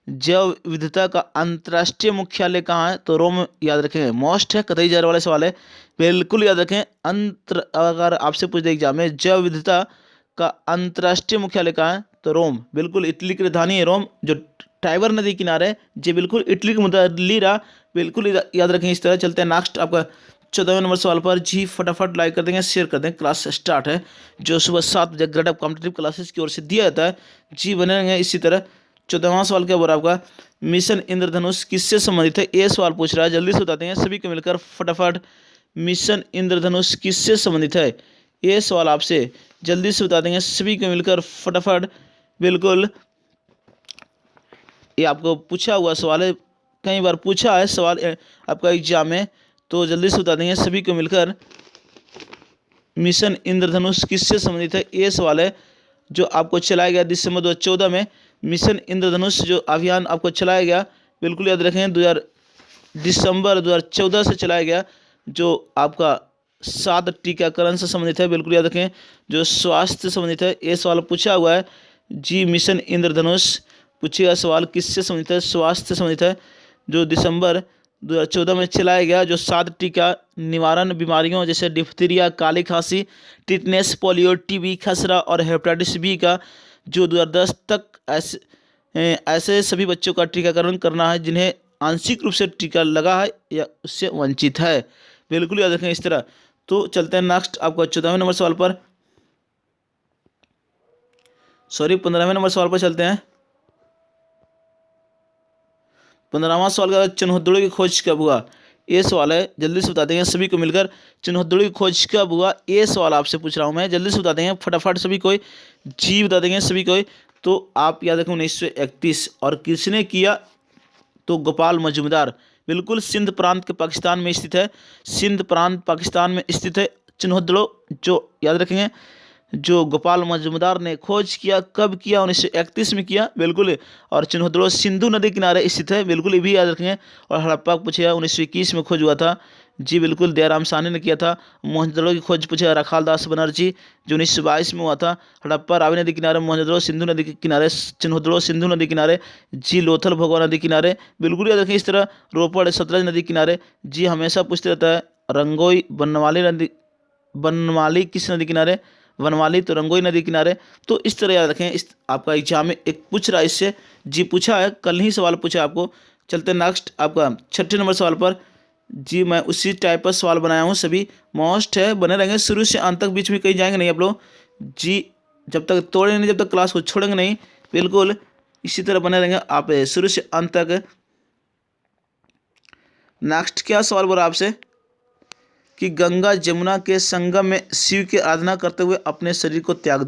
जैव विविधता का अंतर्राष्ट्रीय मुख्यालय कहाँ है, तो रोम। याद रखेंगे। मोस्ट है, कतई जार वाले सवाल है। बिल्कुल याद रखें। अगर आपसे पूछ दे एग्जाम में जैव विविधता का अंतर्राष्ट्रीय मुख्यालय कहाँ है, तो रोम। बिल्कुल, इटली की राजधानी है रोम, जो टाइबर नदी किनारे है। जी बिल्कुल, इटली की मुद्दा रहा। बिल्कुल याद रखें। इस तरह चलते हैं नेक्स्ट आपका 14वें नंबर सवाल पर। जी फटाफट लाइक कर देंगे, शेयर कर देंगे। क्लास स्टार्ट है जो सुबह 7 बजे ग्रेडअप कॉम्पिटिटिव क्लासेस की ओर से दिया जाता है। जी बने रहेंगे इसी तरह। 14वां सवाल क्या बोल रहा है आपका, मिशन इंद्रधनुष किससे संबंधित है, ये सवाल पूछ रहा है। जल्दी से बताते हैं सभी को मिलकर फटाफट। मिशन इंद्रधनुष किससे संबंधित है, ये सवाल आपसे जल्दी से बता देंगे सभी को मिलकर फटाफट। बिल्कुल, ये आपको पूछा हुआ सवाल है, कई बार पूछा है सवाल आपका एग्जाम में, तो जल्दी से बता देंगे सभी को मिलकर। मिशन इंद्रधनुष किससे संबंधित है, ये सवाल है जो आपको चलाया गया दिसंबर 2014 में। मिशन इंद्रधनुष जो अभियान आपको चलाया गया, बिल्कुल याद रखें, दिसंबर 2014 से चलाया गया, जो आपका 7 टीकाकरण से संबंधित है। बिल्कुल याद रखें, जो स्वास्थ्य से संबंधित है, ये सवाल पूछा हुआ है। जी मिशन इंद्रधनुष पूछेगा सवाल किससे संबंधित है, स्वास्थ्य से संबंधित है, जो दिसंबर 2014 में चलाया गया, जो 7 टीका निवारण बीमारियों जैसे डिप्थीरिया, काली खांसी, टिटनेस, पोलियो, टीबी, खसरा और हेपेटाइटिस बी का जो 2010 तक ऐसे सभी बच्चों का टीकाकरण करना है जिन्हें आंशिक रूप से टीका लगा है या उससे वंचित है। बिल्कुल याद रखें इस तरह। तो चलते हैं नेक्स्ट आपको 14वें नंबर सवाल पर, 15वें नंबर सवाल पर चलते हैं। 15वां सवाल का, चिन्होत्तरों की खोज कब हुआ, ये सवाल है। जल्दी से बता देंगे सभी को मिलकर, चिन्होत्तरों की खोज कब हुआ, ये सवाल आपसे पूछ रहा हूँ मैं। जल्दी से बता देंगे फटाफट सभी कोई। जी बता देंगे सभी कोई। तो आप याद रखें 1931। और किसने किया, तो गोपाल मजूमदार। बिल्कुल, सिंध प्रांत के पाकिस्तान में स्थित है। सिंध प्रांत पाकिस्तान में स्थित है चिन्होत्तरों, जो याद रखेंगे जो गोपाल मजूमदार ने खोज किया, कब किया, 1931 में किया। बिल्कुल, और चिन्होत्तरों सिंधु नदी किनारे स्थित है। बिल्कुल, ये भी याद रखेंगे। और हड़प्पा पूछेगा 1921 में खोज हुआ था। जी बिल्कुल, दयाराम साहनी ने किया था। मोहनजोदड़ो की खोज पूछा रखाल दास बनर्जी, जो 1922 में हुआ था। हड़प्पा रावी नदी किनारे, मोहनजोदड़ो सिंधु नदी के किनारे, चिन्होदड़ो सिंधु नदी किनारे, जी लोथल भगवा नदी किनारे। बिल्कुल याद रखें। इस तरह रोपड़ सतलज नदी किनारे, जी हमेशा पूछते रहता है। रंगोई बनवाली नदी, बनवाली किस नदी किनारे, वनवाली तो रंगोई नदी किनारे। तो इस तरह याद रखें। इस आपका एग्जाम में एक पूछ रहा है इससे, जी पूछा है, कल ही सवाल पूछा है आपको। चलते नेक्स्ट आपका 6ठे नंबर सवाल पर। जी मैं उसी टाइप पर सवाल बनाया हूँ, सभी मोस्ट है, बने रहेंगे शुरू से अंत तक, बीच में कहीं जाएंगे नहीं आप लोग। जी जब तक तोड़ेंगे नहीं, जब तक क्लास को छोड़ेंगे नहीं, बिल्कुल इसी तरह बने रहेंगे आप शुरू से अंत तक। नेक्स्ट क्या सवाल बोला आपसे कि गंगा जमुना के संगम में शिव की आराधना करते हुए अपने शरीर को त्याग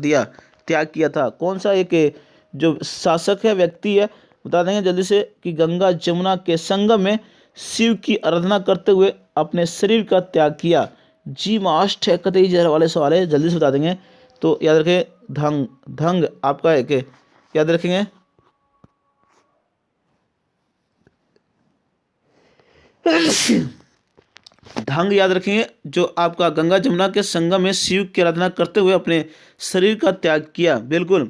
किया था। कौन सा एक जो शासक है, व्यक्ति है, बता देंगे जल्दी से कि गंगा जमुना के संगम में शिव की आराधना करते हुए अपने शरीर का त्याग किया। जी मास्ट है, कतई जहर वाले सवाल है, जल्दी से बता देंगे। तो याद रखें धंग आपका एक याद रखेंगे। ढंग याद रखेंगे, जो आपका गंगा जमुना के संगम में शिव की आराधना करते हुए अपने शरीर का त्याग किया। बिल्कुल।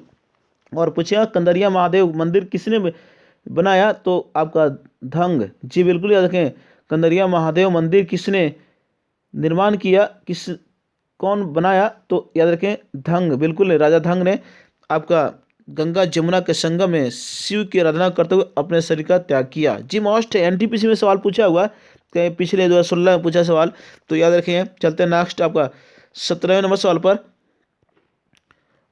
और पूछा कंदरिया महादेव मंदिर किसने बनाया, तो आपका ढंग। जी बिल्कुल याद रखें। कंदरिया महादेव मंदिर किसने निर्माण किया, कौन बनाया, तो याद रखें ढंग। बिल्कुल राजा ढंग ने आपका गंगा जमुना के संगम में शिव की आराधना करते हुए अपने शरीर का त्याग किया। जी मोस्ट एनटीपीसी में सवाल पूछा हुआ कहीं पिछले 2016 में पूछा सवाल, तो याद रखें। चलते हैं नेक्स्ट आपका 17वें नंबर सवाल पर।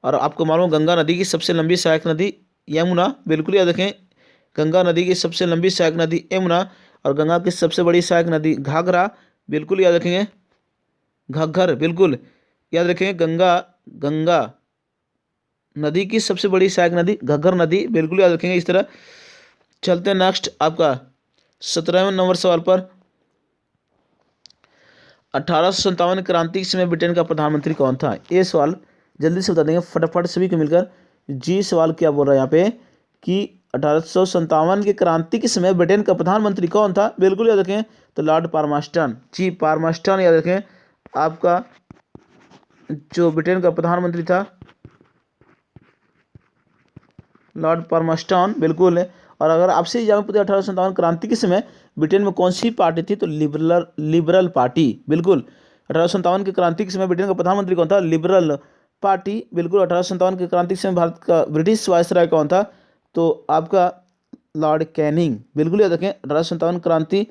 और आपको मालूम गंगा नदी की सबसे लंबी सहायक नदी यमुना, बिल्कुल याद रखें। गंगा नदी की सबसे लंबी सहायक नदी यमुना, और गंगा की सबसे बड़ी सहायक नदी घाघरा, बिल्कुल याद रखेंगे। घग्गर, बिल्कुल याद रखेंगे। गंगा गंगा नदी की सबसे बड़ी सहायक नदी घग्गर नदी, बिल्कुल याद रखेंगे। इस तरह चलते हैं नेक्स्ट आपका 17वें नंबर सवाल पर। 1857 क्रांति के समय ब्रिटेन का प्रधानमंत्री कौन था। ये सवाल जल्दी से बता देंगे फटाफट सभी को मिलकर। जी सवाल क्या बोल रहा है यहाँ पे कि 1857 की क्रांति के समय ब्रिटेन का प्रधानमंत्री कौन था, बिल्कुल याद रखें। तो लॉर्ड पार्मस्टन। जी पार्मस्टन याद रखें। आपका जो ब्रिटेन का प्रधानमंत्री था लॉर्ड पार्मस्टन, बिल्कुल है। और अगर आपसे एग्जाम में पूछे 1857 क्रांति के समय ब्रिटेन में कौन सी पार्टी थी, तो लिबरल पार्टी, बिल्कुल। 1857 की क्रांति के समय ब्रिटेन का प्रधानमंत्री कौन था, लिबरल पार्टी, बिल्कुल। 1857 की क्रांति के समय भारत का ब्रिटिश वायसराय कौन था, तो आपका लॉर्ड कैनिंग, बिल्कुल याद रखें। 1857 क्रांति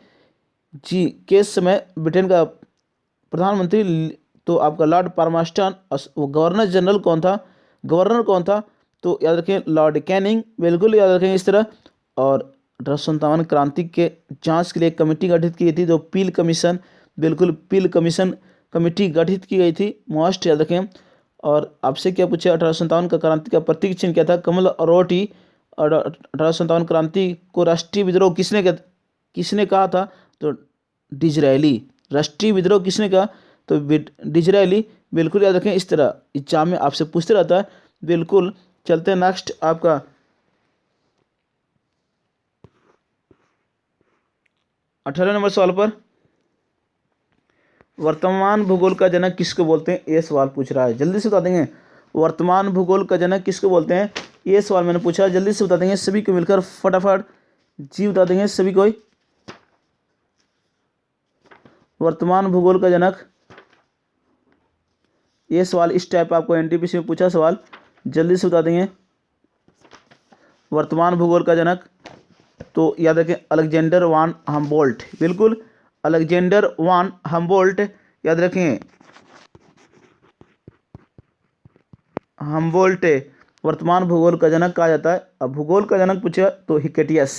जी के समय ब्रिटेन का प्रधानमंत्री तो आपका लॉर्ड पार्मस्टन। वो गवर्नर जनरल कौन था, गवर्नर कौन था, तो याद रखें लॉर्ड कैनिंग, बिल्कुल याद रखें इस तरह। और 1857 क्रांति के जांच के लिए एक कमेटी गठित की गई थी, जो पील कमीशन, बिल्कुल पील कमीशन कमेटी गठित की गई थी, मोस्ट याद रखें। और आपसे क्या पूछा 1857 का क्रांति का प्रतीक चिन्ह क्या था, कमल और रोटी। और 1857 क्रांति को राष्ट्रीय विद्रोह किसने कहा था, तो डिजरायली। राष्ट्रीय विद्रोह किसने कहा, तो डिजरायली, बिल्कुल याद रखें। इस तरह एग्जाम में आपसे पूछते रहता है, बिल्कुल। चलते हैं नेक्स्ट आपका 18 नंबर सवाल पर। वर्तमान भूगोल का जनक किसको बोलते हैं, ये सवाल पूछ रहा है, जल्दी से बता देंगे। वर्तमान भूगोल का जनक किसको बोलते हैं, ये सवाल मैंने पूछा, जल्दी से बता देंगे सभी को मिलकर फटाफट। जी बता देंगे सभी को। वर्तमान भूगोल का जनक, ये सवाल इस टाइप आपको एनटीपीसी में पूछा सवाल, जल्दी से बता देंगे। वर्तमान भूगोल का जनक, तो याद रखें अलेक्जेंडर वान हम्बोल्ट, बिल्कुल अलेक्जेंडर वान हम्बोल्ट, याद रखें हम्बोल्ट वर्तमान भूगोल का जनक कहा जाता है। अब भूगोल का जनक पूछे तो हिकेटियस।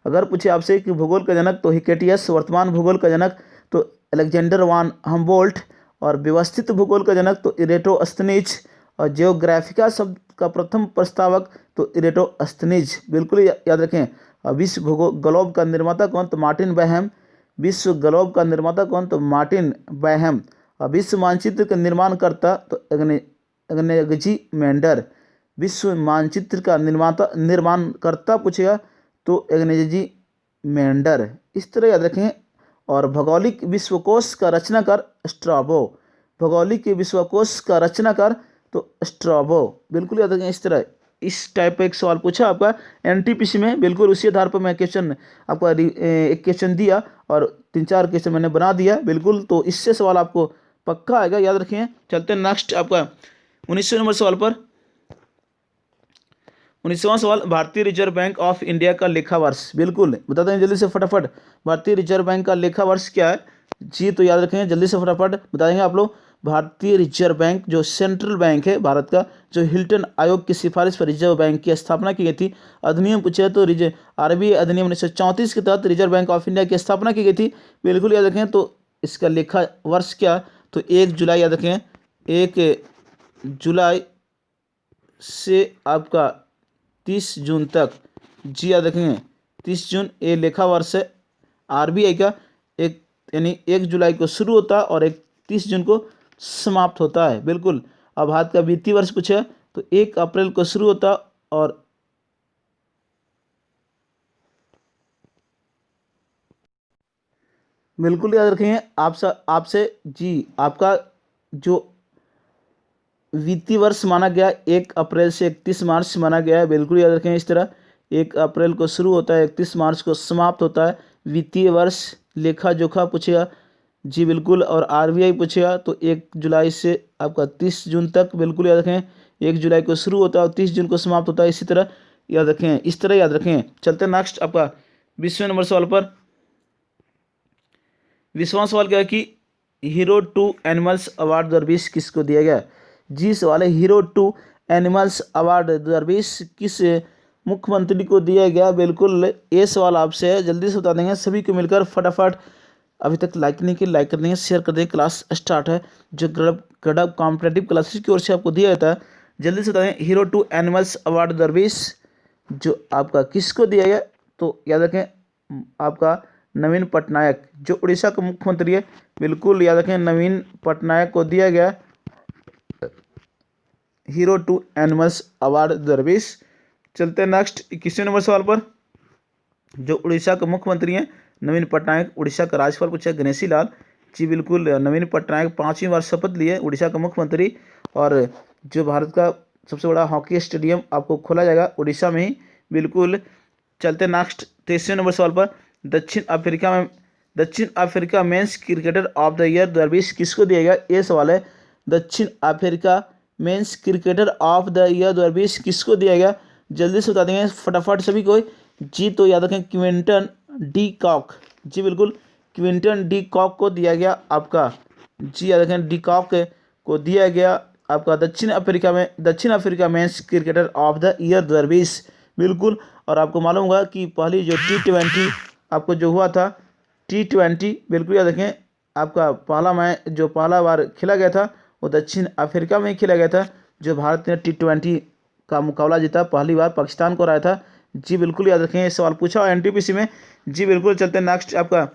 अगर पूछे आपसे कि भूगोल का जनक, तो हिकेटियस। वर्तमान भूगोल का जनक तो अलेक्जेंडर वान हम्बोल्ट। और व्यवस्थित भूगोल का जनक तो इरेटोस्थनीज। और जियोग्राफिका शब्द का प्रथम प्रस्तावक तो इरेटोस्थनीज, बिल्कुल याद रखें। विश्व भूगोल ग्लोब का निर्माता कौन, तो मार्टिन बैहम। विश्व ग्लोब का निर्माता कौन, तो मार्टिन बैहम। और विश्व मानचित्र का निर्माणकर्ता तो एग्नेजी मेंडर। विश्व मानचित्र का निर्माणकर्ता पूछेगा तो एग्नेजी मेंडर, इस तरह याद रखें। और भौगोलिक विश्वकोश का रचनाकार स्ट्राबो, भौगोलिक विश्वकोश का रचनाकार तो स्ट्राबो। बिल्कुल याद रखें। इस तरह इस टाइप का एक सवाल पूछा आपका एनटीपीसी में, बिल्कुल उसी आधार पर मैं क्वेश्चन आपका एक क्वेश्चन दिया और 3-4 क्वेश्चन मैंने बना दिया। बिल्कुल, तो इससे सवाल आपको पक्का आएगा, याद रखिए। चलते हैं नेक्स्ट आपका 19वें नंबर सवाल पर। 19वां सवाल, भारतीय रिजर्व बैंक ऑफ इंडिया का लेखा वर्ष। बिल्कुल बता दें जल्दी से फटाफट, भारतीय रिजर्व बैंक का लेखा वर्ष क्या है जी? तो याद रखें, जल्दी से फटाफट बता देंगे आप लोग। भारतीय रिजर्व बैंक जो सेंट्रल बैंक है भारत का, जो हिल्टन आयोग की सिफारिश पर रिजर्व बैंक की स्थापना की गई थी। अधिनियम पूछे तो आरबीआई अधिनियम 1934 के तहत रिजर्व बैंक ऑफ इंडिया की स्थापना की गई थी। बिल्कुल याद रखें। तो इसका लेखा वर्ष क्या? तो 1 जुलाई, याद रखें, 1 जुलाई से आपका 30 जून तक जी, याद रखेंगे 30 जून ये लेखा वर्ष है आरबीआई का। एक यानी 1 जुलाई को शुरू होता है और 31 जून को समाप्त होता है। बिल्कुल। अब भारत का वित्तीय वर्ष पूछे तो 1 अप्रैल को शुरू होता और बिल्कुल याद रखेंगे आपसे जी, आपका जो वित्तीय वर्ष माना गया 1 अप्रैल से 31 मार्च माना गया है। बिल्कुल याद रखें। इस तरह 1 अप्रैल को शुरू होता है, 31 मार्च को समाप्त होता है वित्तीय वर्ष। लेखा जोखा पूछेगा जी, बिल्कुल। और आरबीआई पूछेगा तो 1 जुलाई से आपका 30 जून तक। बिल्कुल याद रखें, 1 जुलाई को शुरू होता है और 30 जून को समाप्त होता है। इसी तरह याद रखें, इस तरह याद रखें। चलते हैं नेक्स्ट आपका 20वें नंबर सवाल पर। 20वां सवाल क्या है कि हीरो टू एनिमल्स अवार्ड 2020 किसको दिया गया? जी सवाल है, हीरो टू एनिमल्स अवार्ड 2020 किस मुख्यमंत्री को दिया गया? बिल्कुल ये सवाल आपसे है, जल्दी से बता देंगे सभी को मिलकर फटाफट। अभी तक लाइक नहीं किया, लाइक कर देंगे, शेयर कर देंगे। क्लास स्टार्ट है जो गड़ब कॉम्पिटेटिव क्लासेस की ओर से आपको दिया जाता है। जल्दी से बता दें हीरो टू एनिमल्स अवार्ड 2020 जो आपका किसको दिया गया? तो याद रखें, आपका नवीन पटनायक जो उड़ीसा का मुख्यमंत्री है। बिल्कुल याद रखें, नवीन पटनायक को दिया गया हीरो टू एनिमल्स अवार्ड 2020। चलते हैं नेक्स्ट 21वें नंबर सवाल पर। जो उड़ीसा के मुख्यमंत्री हैं नवीन पटनायक, उड़ीसा का राज्यपाल पूछा गणेशी लाल जी। बिल्कुल, नवीन पटनायक 5वीं बार शपथ लिए उड़ीसा का मुख्यमंत्री। और जो भारत का सबसे बड़ा हॉकी स्टेडियम आपको खोला जाएगा उड़ीसा में ही। बिल्कुल। चलते नेक्स्ट 23वें नंबर सवाल पर। दक्षिण Africa men's cricketer of the year 2020 किसको दिया गया? ये सवाल है, दक्षिण Africa men's cricketer of the year 2020 किसको दिया गया? जल्दी से बता देंगे फटाफट सभी को जी। तो याद रखें क्विंटन डी कॉक जी। बिल्कुल, क्विंटन डी कॉक को दिया गया आपका जी। याद रखें, डी कॉक को दिया गया आपका दक्षिण Africa men's cricketer of the year 2020। बिल्कुल। और आपको मालूम होगा कि पहली जो T20 आपको जो हुआ था T20, बिल्कुल याद रखें, आपका पहला बार खेला गया था वो दक्षिण अफ्रीका में ही खेला गया था। जो भारत ने T20 का मुकाबला जीता पहली बार पाकिस्तान को हराया था जी। बिल्कुल याद रखें, ये सवाल पूछा एनटीपीसी में जी। बिल्कुल। चलते हैं नेक्स्ट आपका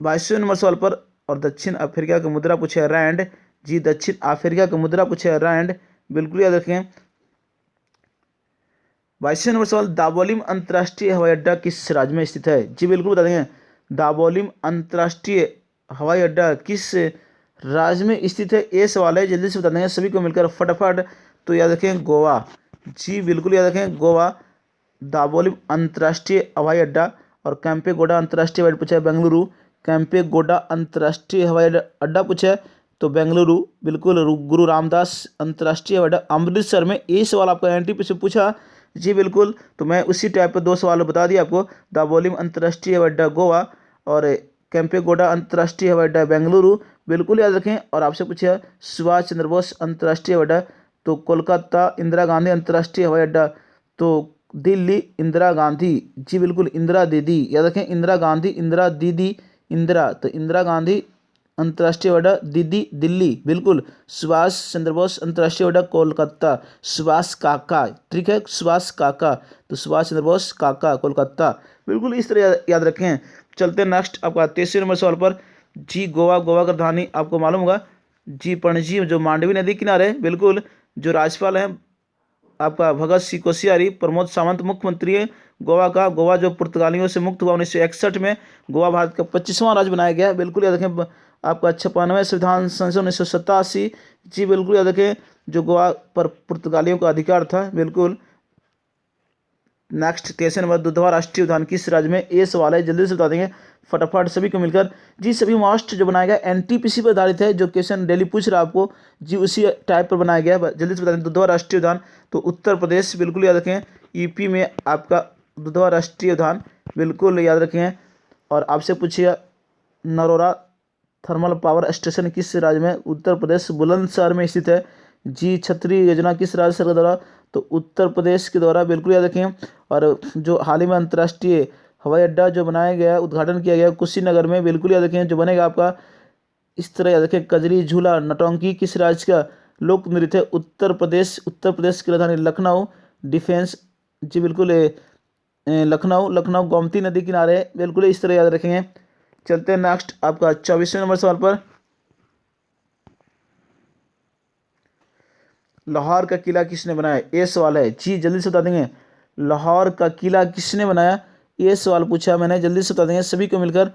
22वें नंबर सवाल पर। और दक्षिण अफ्रीका की मुद्रा पूछे रैंड जी। दक्षिण अफ्रीका की मुद्रा पूछे रैंड। बिल्कुल याद रखें। 22वें नंबर सवाल, दाबोलिम अंतर्राष्ट्रीय हवाई अड्डा किस राज्य में स्थित है? जी बिल्कुल बता देंगे, दाबोलिम अंतर्राष्ट्रीय हवाई अड्डा किस राज्य में स्थित है? ये सवाल है, जल्दी से बता देंगे सभी को मिलकर फटाफट। तो याद रखें गोवा जी। बिल्कुल याद रखें, गोवा। दाबोलिम अंतर्राष्ट्रीय हवाई अड्डा और कैंपेगौड़ा अंतर्राष्ट्रीय हवाई अड्डा पूछा है बेंगलुरु। कैंपेगौड़ा अंतर्राष्ट्रीय हवाई अड्डा पूछा है तो बेंगलुरु। बिल्कुल। गुरु रामदास अंतर्राष्ट्रीय हवाई अड्डा अमृतसर में। ये सवाल आपका एनटीपी से पूछा जी। बिल्कुल। तो मैं उसी टाइप पर 2 सवाल बता दिया आपको। दाबोलिम अंतर्राष्ट्रीय हवाई अड्डा गोवा और कैंपेगौड़ा अंतर्राष्ट्रीय हवाई अड्डा बेंगलुरु। बिल्कुल याद रखें। और आपसे पूछा सुभाष चंद्र बोस अंतर्राष्ट्रीय हवाई अड्डा तो कोलकाता। इंदिरा गांधी अंतर्राष्ट्रीय हवाई अड्डा तो दिल्ली। इंदिरा गांधी जी। बिल्कुल, इंदिरा दीदी याद रखें, इंदिरा गांधी, इंदिरा दीदी, इंदिरा तो इंदिरा गांधी अंतर्राष्ट्रीय हवाई अड्डा, दीदी दिल्ली। बिल्कुल। सुभाष चंद्र बोस अंतर्राष्ट्रीय हवाई अड्डा कोलकाता। सुभाष काका, ठीक है, सुभाष काका तो सुभाष चंद्र बोस काका कोलकाता। बिल्कुल इस तरह याद रखें। चलते हैं नेक्स्ट आपका 23वें नंबर सवाल पर जी। गोवा का राजधानी आपको मालूम होगा जी पणजी जो मांडवी नदी किनारे। बिल्कुल। जो राज्यपाल हैं आपका भगत सिंह कोश्यारी, प्रमोद सावंत मुख्यमंत्री है गोवा का। गोवा जो पुर्तगालियों से मुक्त हुआ 1961 में। गोवा भारत का 25वां राज्य बनाया गया है, बिल्कुल याद रखें। आपका 56वें संविधान संशोधन 1987, जी बिल्कुल याद रखें, जो गोवा पर पुर्तगालियों का अधिकार था, बिल्कुल। नेक्स्ट क्वेश्चन नंबर, दुधवा राष्ट्रीय उद्यान किस राज्य में? ये सवाल है, जल्दी से बता देंगे फटाफट सभी को मिलकर। जी सभी मॉस्ट जो बनाया गया एनटीपीसी पर आधारित है, जो क्वेश्चन डेली पूछ रहा है आपको, जी उसी टाइप पर बनाया गया है। जल्दी से बता दें, दुधवा राष्ट्रीय उद्यान तो उत्तर प्रदेश, बिल्कुल याद रखें। यूपी में आपका दुधवा राष्ट्रीय उद्यान, बिल्कुल याद रखें। और आपसे पूछिए नरोरा थर्मल पावर स्टेशन किस राज्य में? उत्तर प्रदेश, बुलंदशहर में स्थित है। जी छतरी योजना किस राज्य सरकार द्वारा? तो उत्तर प्रदेश के द्वारा, बिल्कुल याद रखें। और जो हाल ही में अंतर्राष्ट्रीय हवाई अड्डा जो बनाया गया, उद्घाटन किया गया कुशीनगर में, बिल्कुल याद रखें, जो बनेगा आपका इस तरह याद रखें। कजरी झूला नौटंकी किस राज्य का लोक नृत्य है? उत्तर प्रदेश। उत्तर प्रदेश की राजधानी लखनऊ। डिफेंस, जी बिल्कुल लखनऊ। लखनऊ गोमती नदी किनारे है, बिल्कुल इस तरह याद रखेंगे। चलते हैं नेक्स्ट आपका 24वें नंबर सवाल पर। लाहौर का किला किसने बनाया? ये सवाल है, जी जल्दी से बता देंगे। लाहौर का किला किसने बनाया? ये सवाल पूछा मैंने, जल्दी से बता देंगे सभी को मिलकर।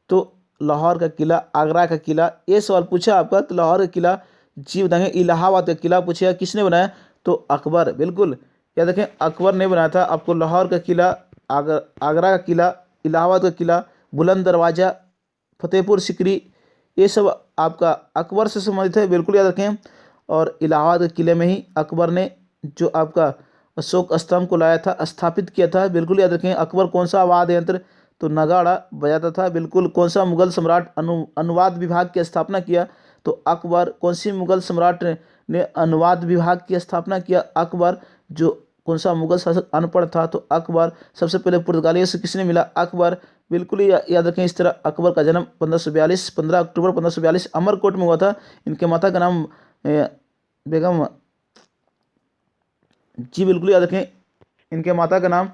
तो लाहौर का किला, आगरा का किला, ये सवाल पूछा आपका। तो लाहौर का किला, जी बताएंगे। इलाहाबाद का किला पूछा किसने बनाया? तो अकबर, बिल्कुल याद रखें, अकबर ने बनाया था। आपको लाहौर का किला, आगरा का किला, इलाहाबाद का किला, बुलंद दरवाज़ा, फतेहपुर सिकरी, ये सब आपका अकबर से संबंधित है, बिल्कुल याद रखें। और इलाहाबाद के किले में ही अकबर ने जो आपका अशोक स्तंभ को लाया था, स्थापित किया था, बिल्कुल याद रखें। अकबर कौन सा वाद्य यंत्र? तो नगाड़ा बजाता था, बिल्कुल। कौन सा मुगल सम्राट अनुवाद विभाग की स्थापना किया? तो अकबर। कौन सी मुगल सम्राट ने अनुवाद विभाग की स्थापना किया? अकबर। जो कौन सा मुगल शासक अनपढ़ था? तो अकबर। सबसे पहले पुर्तगालियों से किसने मिला? अकबर, बिल्कुल ही याद रखें। इस तरह अकबर का जन्म 1542 15 अक्टूबर 1542 अमरकोट में हुआ था। इनके माता का नाम बेगम, जी बिल्कुल याद रखें, इनके माता का नाम,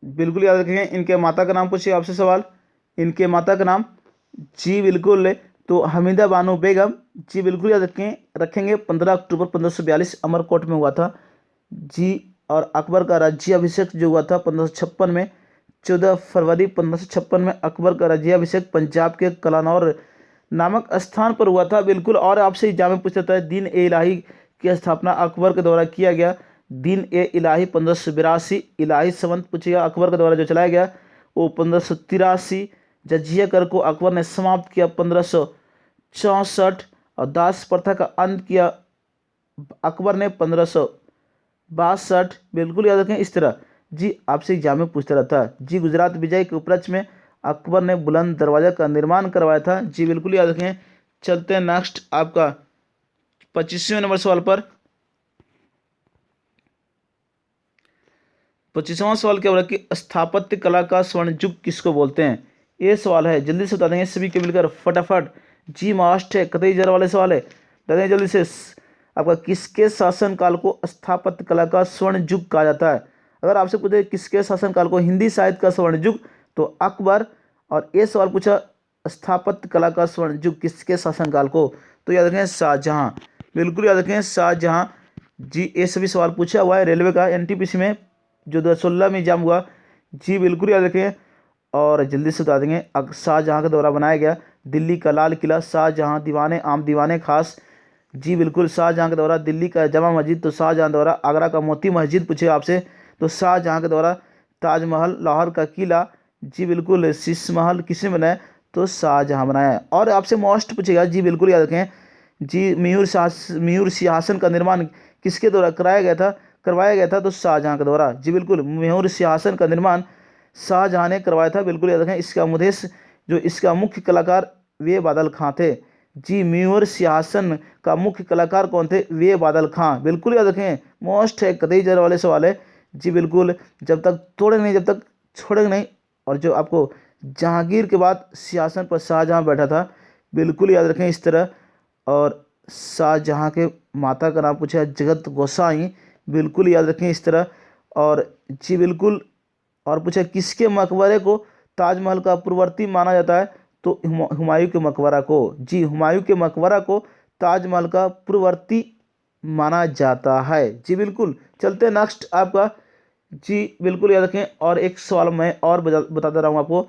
बिल्कुल याद रखेंगे, इनके माता का नाम पूछिए आपसे सवाल। इनके माता का नाम, जी बिल्कुल, तो हमीदा बानो बेगम, जी बिल्कुल याद रखेंगे। 15 अक्टूबर 1542 अमरकोट में हुआ था, जी। और अकबर का राज्याभिषेक जो हुआ था 1556 में, 14 फरवरी 1556 में अकबर का राज्याभिषेक पंजाब के कलानौर नामक स्थान पर हुआ था, बिल्कुल। और आपसे एग्जाम में पूछ सकता है, दीन ए इलाही की स्थापना अकबर के द्वारा किया गया। दीन ए इलाही 1582, इलाही संवत पूछेगा अकबर के द्वारा जो चलाया गया वो 1583। जजिया कर को अकबर ने समाप्त किया 1564। और दास प्रथा का अंत किया अकबर ने 1562, बिल्कुल याद रखें। इस तरह जी आपसे एग्जाम में पूछता रहता है। जी गुजरात विजय के उपलक्ष्य में अकबर ने बुलंद दरवाजा का निर्माण करवाया था, जी बिल्कुल याद रखें। चलते हैं नेक्स्ट आपका 25वें नंबर सवाल पर। 25वां सवाल क्या हो रहा है कि स्थापत्य कला का स्वर्ण युग किसको बोलते हैं? ये सवाल है, जल्दी से बता देंगे सभी के मिलकर फटाफट। जी मास्ट है, कतई जर वाले सवाल है, बता देंगे जल्दी से। आपका किसके शासनकाल को स्थापत्य कला का स्वर्ण युग कहा जाता है? अगर आपसे पूछे किसके शासनकाल को हिंदी साहित्य का स्वर्ण युग, तो अकबर। और ये सवाल पूछा स्थापत्य कला का स्वर्ण युग किसके शासनकाल को, तो याद रखें शाहजहां, बिल्कुल याद रखें शाहजहां। जी ये सभी सवाल पूछा हुआ है रेलवे का एनटीपीसी में, जो 2016 में एग्जाम हुआ, जी बिल्कुल याद रखें। और जल्दी से बता देंगे शाहजहां के द्वारा बनाया गया दिल्ली का लाल किला, शाहजहां दीवाने आम दीवाने खास, जी बिल्कुल। शाहजहां के द्वारा दिल्ली का जमा मस्जिद, तो शाहजहां द्वारा आगरा का मोती मस्जिद पूछे आपसे, तो शाहजहां के द्वारा ताजमहल, लाहौर का किला, जी बिल्कुल। शीश महल किसने बनाया? तो शाहजहां बनाया। और आपसे मोस्ट पूछेगा, जी बिल्कुल याद रखें। जी मयूर सिंहासन का निर्माण किसके द्वारा करवाया गया था? तो शाहजहां के द्वारा, जी बिल्कुल। मयूर सिंहासन का निर्माण शाहजहां ने करवाया था, बिल्कुल याद रखें। इसका उद्देश्य, जो इसका मुख्य कलाकार वे बादल खां थे, जी मयूर सिंहासन का मुख्य कलाकार कौन थे? वे बादल खां, बिल्कुल याद रखें। मोस्ट है, कतई जर वाले सवाल है, जी बिल्कुल। जब तक तोड़ेंगे नहीं, जब तक छोड़ेंगे नहीं। और जो आपको जहांगीर के बाद सिंहासन पर शाहजहां बैठा था, बिल्कुल याद रखें इस तरह। और शाहजहां के माता का नाम पूछा जगत गोसाई, बिल्कुल याद रखें इस तरह। और जी बिल्कुल। और पूछा किसके मकबरे को ताजमहल का पूर्ववर्ती माना जाता है? तो हुमायूं के मकबरा को, जी हुमायूं के मकबरा को ताजमहल का पूर्ववर्ती माना जाता है? जी बिल्कुल। चलते हैं नेक्स्ट आपका, जी बिल्कुल याद रखें। और एक सवाल मैं और बता दे रहा हूँ आपको।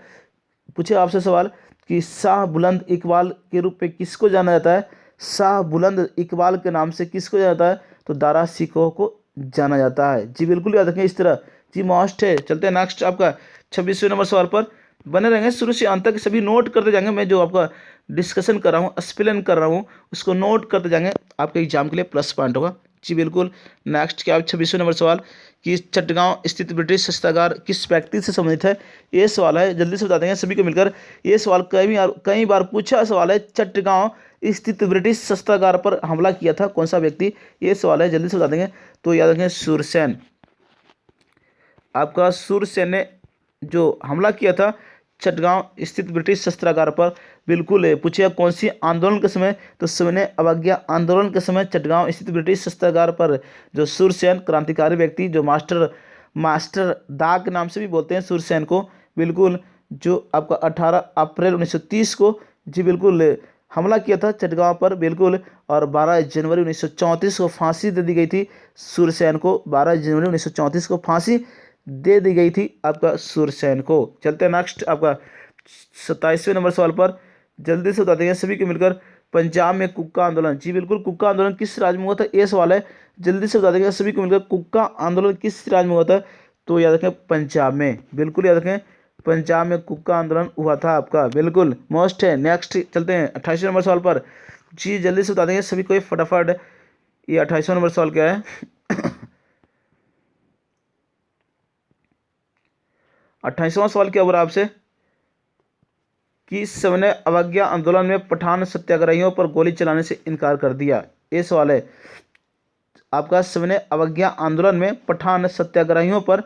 पूछे आपसे सवाल कि शाह बुलंद इकबाल के रूप में किसको जाना जाता है? शाह बुलंद इकबाल के नाम से किसको जाना जाता है? तो दारा सिकोह को जाना जाता है। जी बिल्कुल याद रखें इस तरह। जी मस्ट है। चलते हैं नेक्स्ट आपका 26वें नंबर सवाल पर। बने रहेंगे शुरू से अंत तक, सभी नोट करते जाएंगे। मैं जो आपका डिस्कशन कर रहा हूँ, एक्सप्लेन कर रहा हूँ, उसको नोट करते जाएंगे, आपके एग्जाम के लिए प्लस पॉइंट होगा। जी बिल्कुल। नेक्स्ट क्या 26वें नंबर सवाल कि चटगांव स्थित ब्रिटिश शस्त्रागार किस व्यक्ति से संबंधित है? ये सवाल है, जल्दी से बता देंगे सभी को मिलकर। ये सवाल कई बार पूछा सवाल है। चटगांव स्थित ब्रिटिश शस्त्रागार पर हमला किया था कौन सा व्यक्ति? ये सवाल है, जल्दी से बता देंगे। तो याद रखें सूरसेन। आपका सूरसेन ने जो हमला किया था चटगांव स्थित ब्रिटिश शस्त्रागार पर, बिल्कुल है। पूछिए कौन सी आंदोलन के समय? तो सविनय अवज्ञा आंदोलन के समय चटगांव स्थित ब्रिटिश शस्त्रागार पर जो सूरसेन क्रांतिकारी व्यक्ति, जो मास्टर दा के नाम से भी बोलते हैं सूरसेन को, बिल्कुल, जो आपका 18 अप्रैल 1930 को, जी बिल्कुल, हमला किया था चटगांव पर, बिल्कुल। और 12 जनवरी 1934 को फांसी दे दी गई थी सूरसेन को। 12 जनवरी 1934 को फांसी दे दी गई थी आपका सूरसेन को। चलते हैं नेक्स्ट आपका 27वें नंबर सवाल पर। जल्दी से बता देंगे सभी को मिलकर। पंजाब में कुक्का आंदोलन, जी बिल्कुल, कुक्का आंदोलन किस राज्य में हुआ था? ये सवाल है, जल्दी से बता देंगे सभी को मिलकर। कुक्का आंदोलन किस राज्य में हुआ था? तो याद रखें पंजाब में, बिल्कुल याद रखें, पंजाब में कुक्का आंदोलन हुआ था आपका, बिल्कुल मोस्ट है। नेक्स्ट चलते हैं 28वें नंबर सवाल पर। जी जल्दी से बता देंगे सभी को फटाफट। ये 28वां नंबर सवाल क्या है? 28वां सवाल क्या हो रहा है आपसे कि सविनय अवज्ञा आंदोलन में पठान सत्याग्रहियों पर गोली चलाने से इनकार कर दिया? ये सवाल है आपका। सविनय अवज्ञा आंदोलन में पठान सत्याग्रहियों पर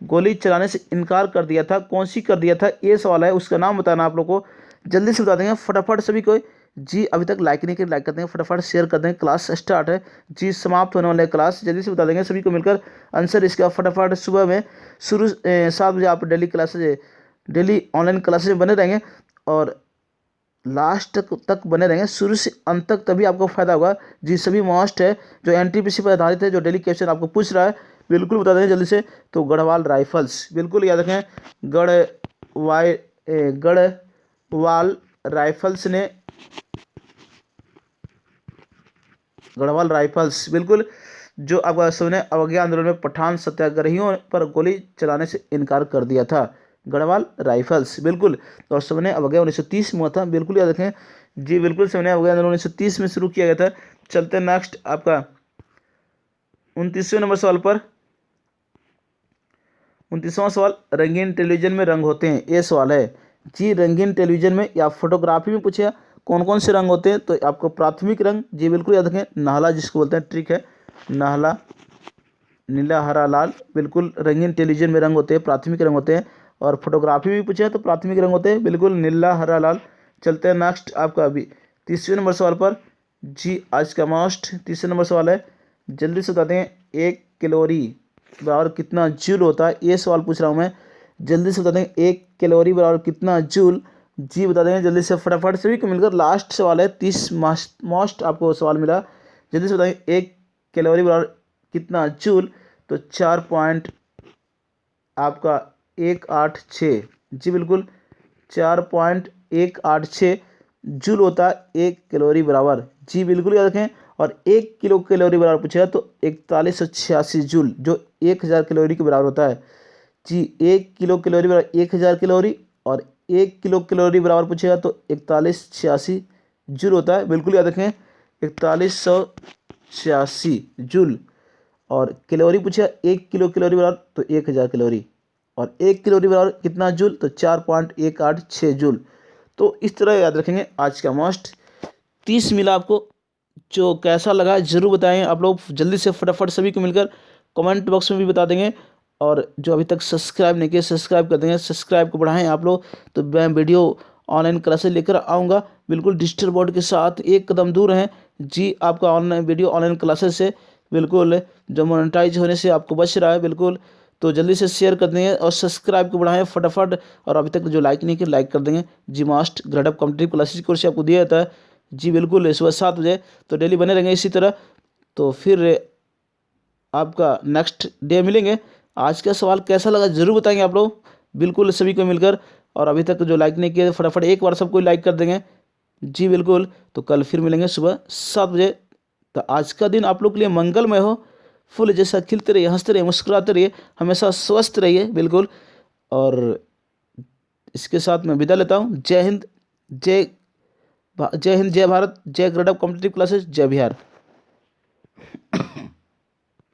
गोली चलाने से इनकार कर दिया था, कौन सी कर दिया था? ये सवाल है, उसका नाम बताना आप लोग को। जल्दी से बता देंगे फटाफट सभी को। जी अभी तक लाइक नहीं किया, लाइक कर देंगे, फटाफट शेयर कर देंगे। क्लास स्टार्ट है जी, समाप्त होने वाले क्लास, जल्दी से बता देंगे सभी को मिलकर आंसर इसका फटाफट। सुबह में शुरू 7 बजे आप daily classes, daily online classes में बने रहेंगे और लास्ट तक बने रहेंगे, शुरू से अंत तक, तभी आपको फायदा होगा। जी सभी मस्ट है जो एनटीपीसी पर आधारित है, जो डेली क्वेश्चन आपको पूछ रहा है, बिल्कुल बता देंगे जल्दी से। तो गढ़वाल राइफल्स, बिल्कुल याद रखें, गढ़वाल राइफल्स ने, गढ़वाल राइफल्स, बिल्कुल, जो आपका सविनय अवज्ञा आंदोलन में पठान सत्याग्रहियों पर गोली चलाने से इनकार कर दिया था, गढ़वाल राइफल्स, बिल्कुल। और सविनय अवज्ञा 1930 में हुआ था, बिल्कुल याद रखें। जी बिल्कुल, सविनय अवज्ञा आंदोलन 1930 में शुरू किया गया था। चलते हैं नेक्स्ट आपका 29वें नंबर सवाल पर। 29वां सवाल, रंगीन टेलीविजन में रंग होते हैं? ये सवाल है जी। रंगीन टेलीविजन में या फोटोग्राफी में पूछे कौन कौन से रंग होते हैं? तो आपको प्राथमिक रंग, जी बिल्कुल याद रखें, नाला जिसको बोलते हैं, ट्रिक है, नाला, नीला, हरा, लाल, बिल्कुल रंगीन टेलीविजन में रंग होते हैं, प्राथमिक रंग होते हैं। और फोटोग्राफी में पूछे तो प्राथमिक रंग होते हैं, बिल्कुल, नीला, हरा, लाल। चलते हैं नेक्स्ट आपका अभी 30वें नंबर सवाल पर। जी आज का मोस्ट 30वें नंबर सवाल है, जल्दी से बताते हैं। 1 कैलोरी बराबर कितना जूल होता है? ये सवाल पूछ रहा हूँ मैं, जल्दी से बता देंगे। 1 कैलोरी बराबर कितना जूल? जी बता देंगे जल्दी से फटाफट सभी को मिलकर। लास्ट सवाल है, 30 मोस्ट आपको सवाल मिला, जल्दी से बताएंगे। 1 कैलोरी बराबर कितना जूल? तो 4 पॉइंट आपका 186, जी बिल्कुल, 4.186 जूल होता है 1 कैलोरी बराबर, जी बिल्कुल याद रखें। और 1 किलो कैलोरी बराबर पूछेगा तो 4186 जूल, जो 1000 कैलोरी के बराबर होता है। जी 1 किलो कैलोरी बराबर 1000 कैलोरी, और 1 किलो कैलोरी बराबर पूछेगा तो 4186 जूल होता है, बिल्कुल याद रखें, 4186 जूल। और कैलोरी पूछेगा 1 किलो कैलोरी बराबर तो 1000 कैलोरी, और 1 कैलोरी बराबर कितना जूल? तो 4.186 जूल। तो इस तरह याद रखेंगे। आज का मोस्ट 30 मिला आपको, जो कैसा लगा जरूर बताएं आप लोग, जल्दी से फटाफट सभी को मिलकर कमेंट बॉक्स में भी बता देंगे। और जो अभी तक सब्सक्राइब नहीं किए, सब्सक्राइब कर देंगे, सब्सक्राइब को बढ़ाएं आप लोग। तो मैं वीडियो ऑनलाइन क्लासेस लेकर आऊँगा, बिल्कुल डिजिटल बोर्ड के साथ, एक कदम दूर हैं जी आपका ऑनलाइन वीडियो ऑनलाइन क्लासेस से, बिल्कुल, जो मोनेटाइज होने से आपको बच रहा है, बिल्कुल। तो जल्दी से शेयर कर देंगे और सब्सक्राइब को बढ़ाएं फटाफट। और अभी तक जो लाइक नहीं किया, लाइक कर देंगे। जी मास्ट grade up competitive classes course आपको दिया जाता है जी बिल्कुल, सुबह 7 बजे। तो डेली बने रहेंगे इसी तरह। तो फिर आपका नेक्स्ट डे मिलेंगे। आज का सवाल कैसा लगा ज़रूर बताएंगे आप लोग, बिल्कुल सभी को मिलकर। और अभी तक जो लाइक नहीं किए फटाफट एक बार सबको लाइक कर देंगे। जी बिल्कुल। तो कल फिर मिलेंगे सुबह 7 बजे। तो आज का दिन आप लोग के लिए मंगलमय हो। फूल जैसा खिलते रहिए, हंसते रहिए, मुस्कुराते रहिए, हमेशा स्वस्थ रहिए बिल्कुल। और इसके साथ मैं विदा लेता हूँ। जय हिंद, जय हिंद, जय भारत, जय ग्रेड ऑफ कॉम्पिटिटिव क्लासेस, जय बिहार।